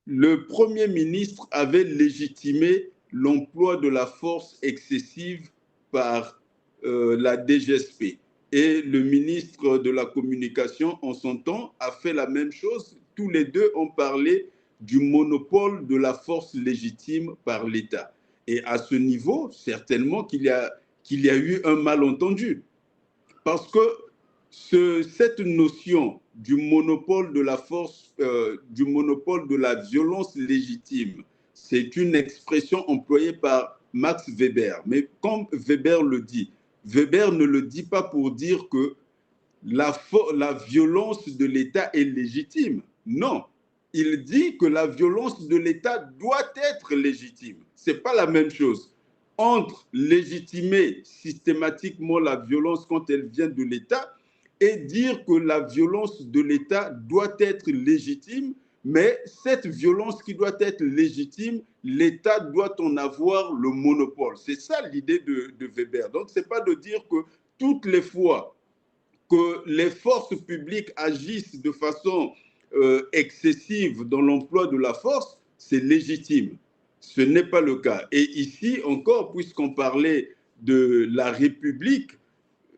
Le Premier ministre avait légitimé l'emploi de la force excessive par la DGSP. Et le ministre de la Communication, en son temps, a fait la même chose. Tous les deux ont parlé du monopole de la force légitime par l'État. Et à ce niveau, certainement qu'il y a eu un malentendu. Parce que cette notion du monopole de la force, du monopole de la violence légitime, c'est une expression employée par Max Weber. Mais comme Weber le dit, Weber ne le dit pas pour dire que la violence de l'État est légitime. Non, il dit que la violence de l'État doit être légitime. Ce n'est pas la même chose. Entre légitimer systématiquement la violence quand elle vient de l'État et dire que la violence de l'État doit être légitime, mais cette violence qui doit être légitime, l'État doit en avoir le monopole. C'est ça l'idée de Weber. Donc, ce n'est pas de dire que toutes les fois que les forces publiques agissent de façon excessive dans l'emploi de la force, c'est légitime. Ce n'est pas le cas. Et ici encore, puisqu'on parlait de la République,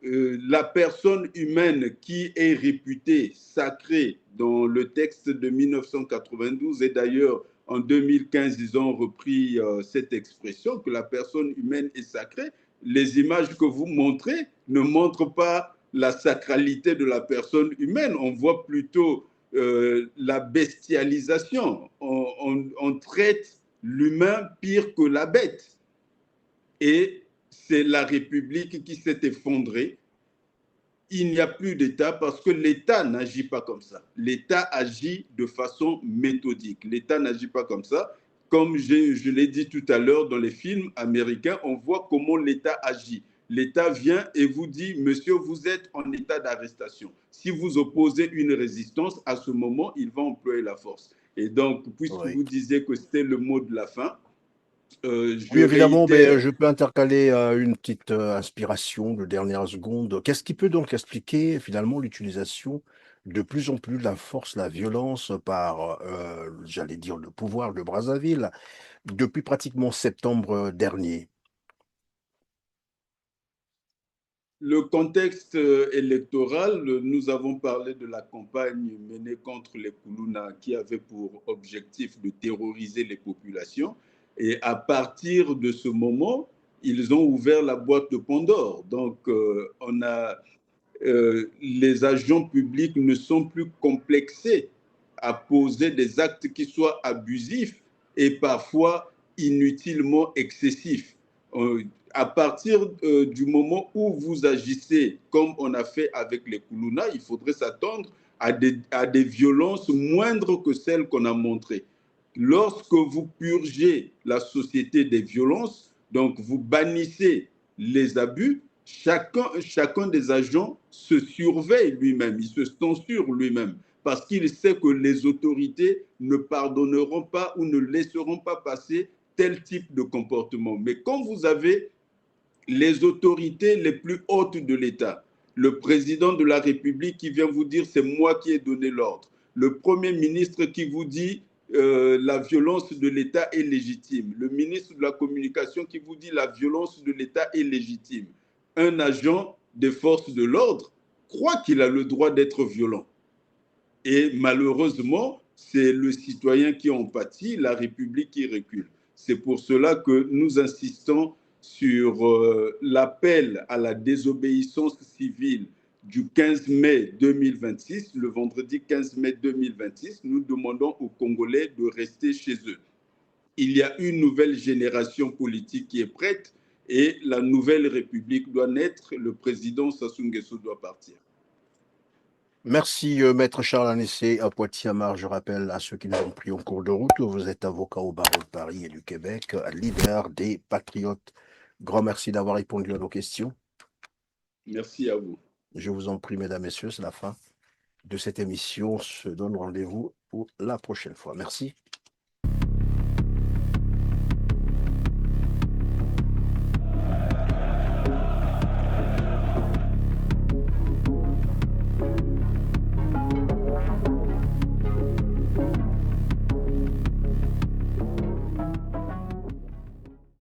la personne humaine qui est réputée sacrée dans le texte de 1992, et d'ailleurs en 2015, ils ont repris cette expression, que la personne humaine est sacrée. Les images que vous montrez ne montrent pas la sacralité de la personne humaine. On voit plutôt la bestialisation. On traite l'humain pire que la bête. Et c'est la République qui s'est effondrée. Il n'y a plus d'État parce que l'État n'agit pas comme ça. L'État agit de façon méthodique. L'État n'agit pas comme ça. Comme je l'ai dit tout à l'heure, dans les films américains, on voit comment l'État agit. L'État vient et vous dit, monsieur, vous êtes en état d'arrestation. Si vous opposez une résistance, à ce moment, il va employer la force. Et donc, puisque vous disiez que c'était le mot de la fin, oui, évidemment, mais je peux intercaler une petite inspiration de dernière seconde. Qu'est-ce qui peut donc expliquer finalement l'utilisation de plus en plus de la force, la violence par, j'allais dire, le pouvoir de Brazzaville depuis pratiquement septembre dernier? Le contexte électoral, nous avons parlé de la campagne menée contre les Koulouna qui avait pour objectif de terroriser les populations. Et à partir de ce moment, ils ont ouvert la boîte de Pandore. Donc, les agents publics ne sont plus complexés à poser des actes qui soient abusifs et parfois inutilement excessifs. À partir du moment où vous agissez comme on a fait avec les Koulouna, il faudrait s'attendre à des violences moindres que celles qu'on a montrées. Lorsque vous purgez la société des violences, donc vous bannissez les abus, chacun des agents se surveille lui-même, il se censure lui-même, parce qu'il sait que les autorités ne pardonneront pas ou ne laisseront pas passer tel type de comportement. Mais quand vous avez les autorités les plus hautes de l'État, le président de la République qui vient vous dire « c'est moi qui ai donné l'ordre », le Premier ministre qui vous dit la violence de l'État est légitime, le ministre de la Communication qui vous dit la violence de l'État est légitime, un agent des forces de l'ordre croit qu'il a le droit d'être violent. Et malheureusement, c'est le citoyen qui en pâtit, la République qui recule. C'est pour cela que nous insistons sur l'appel à la désobéissance civile du 15 mai 2026, le vendredi 15 mai 2026, nous demandons aux Congolais de rester chez eux. Il y a une nouvelle génération politique qui est prête et la nouvelle République doit naître, le président Sassou Nguesso doit partir. Merci, Maître Charles Anessé à Poitiers-Amar. Je rappelle à ceux qui nous ont pris en cours de route que vous êtes avocat au barreau de Paris et du Québec, leader des Patriotes. Grand merci d'avoir répondu à nos questions. Merci à vous. Je vous en prie, mesdames, messieurs, c'est la fin de cette émission. On se donne rendez-vous pour la prochaine fois. Merci.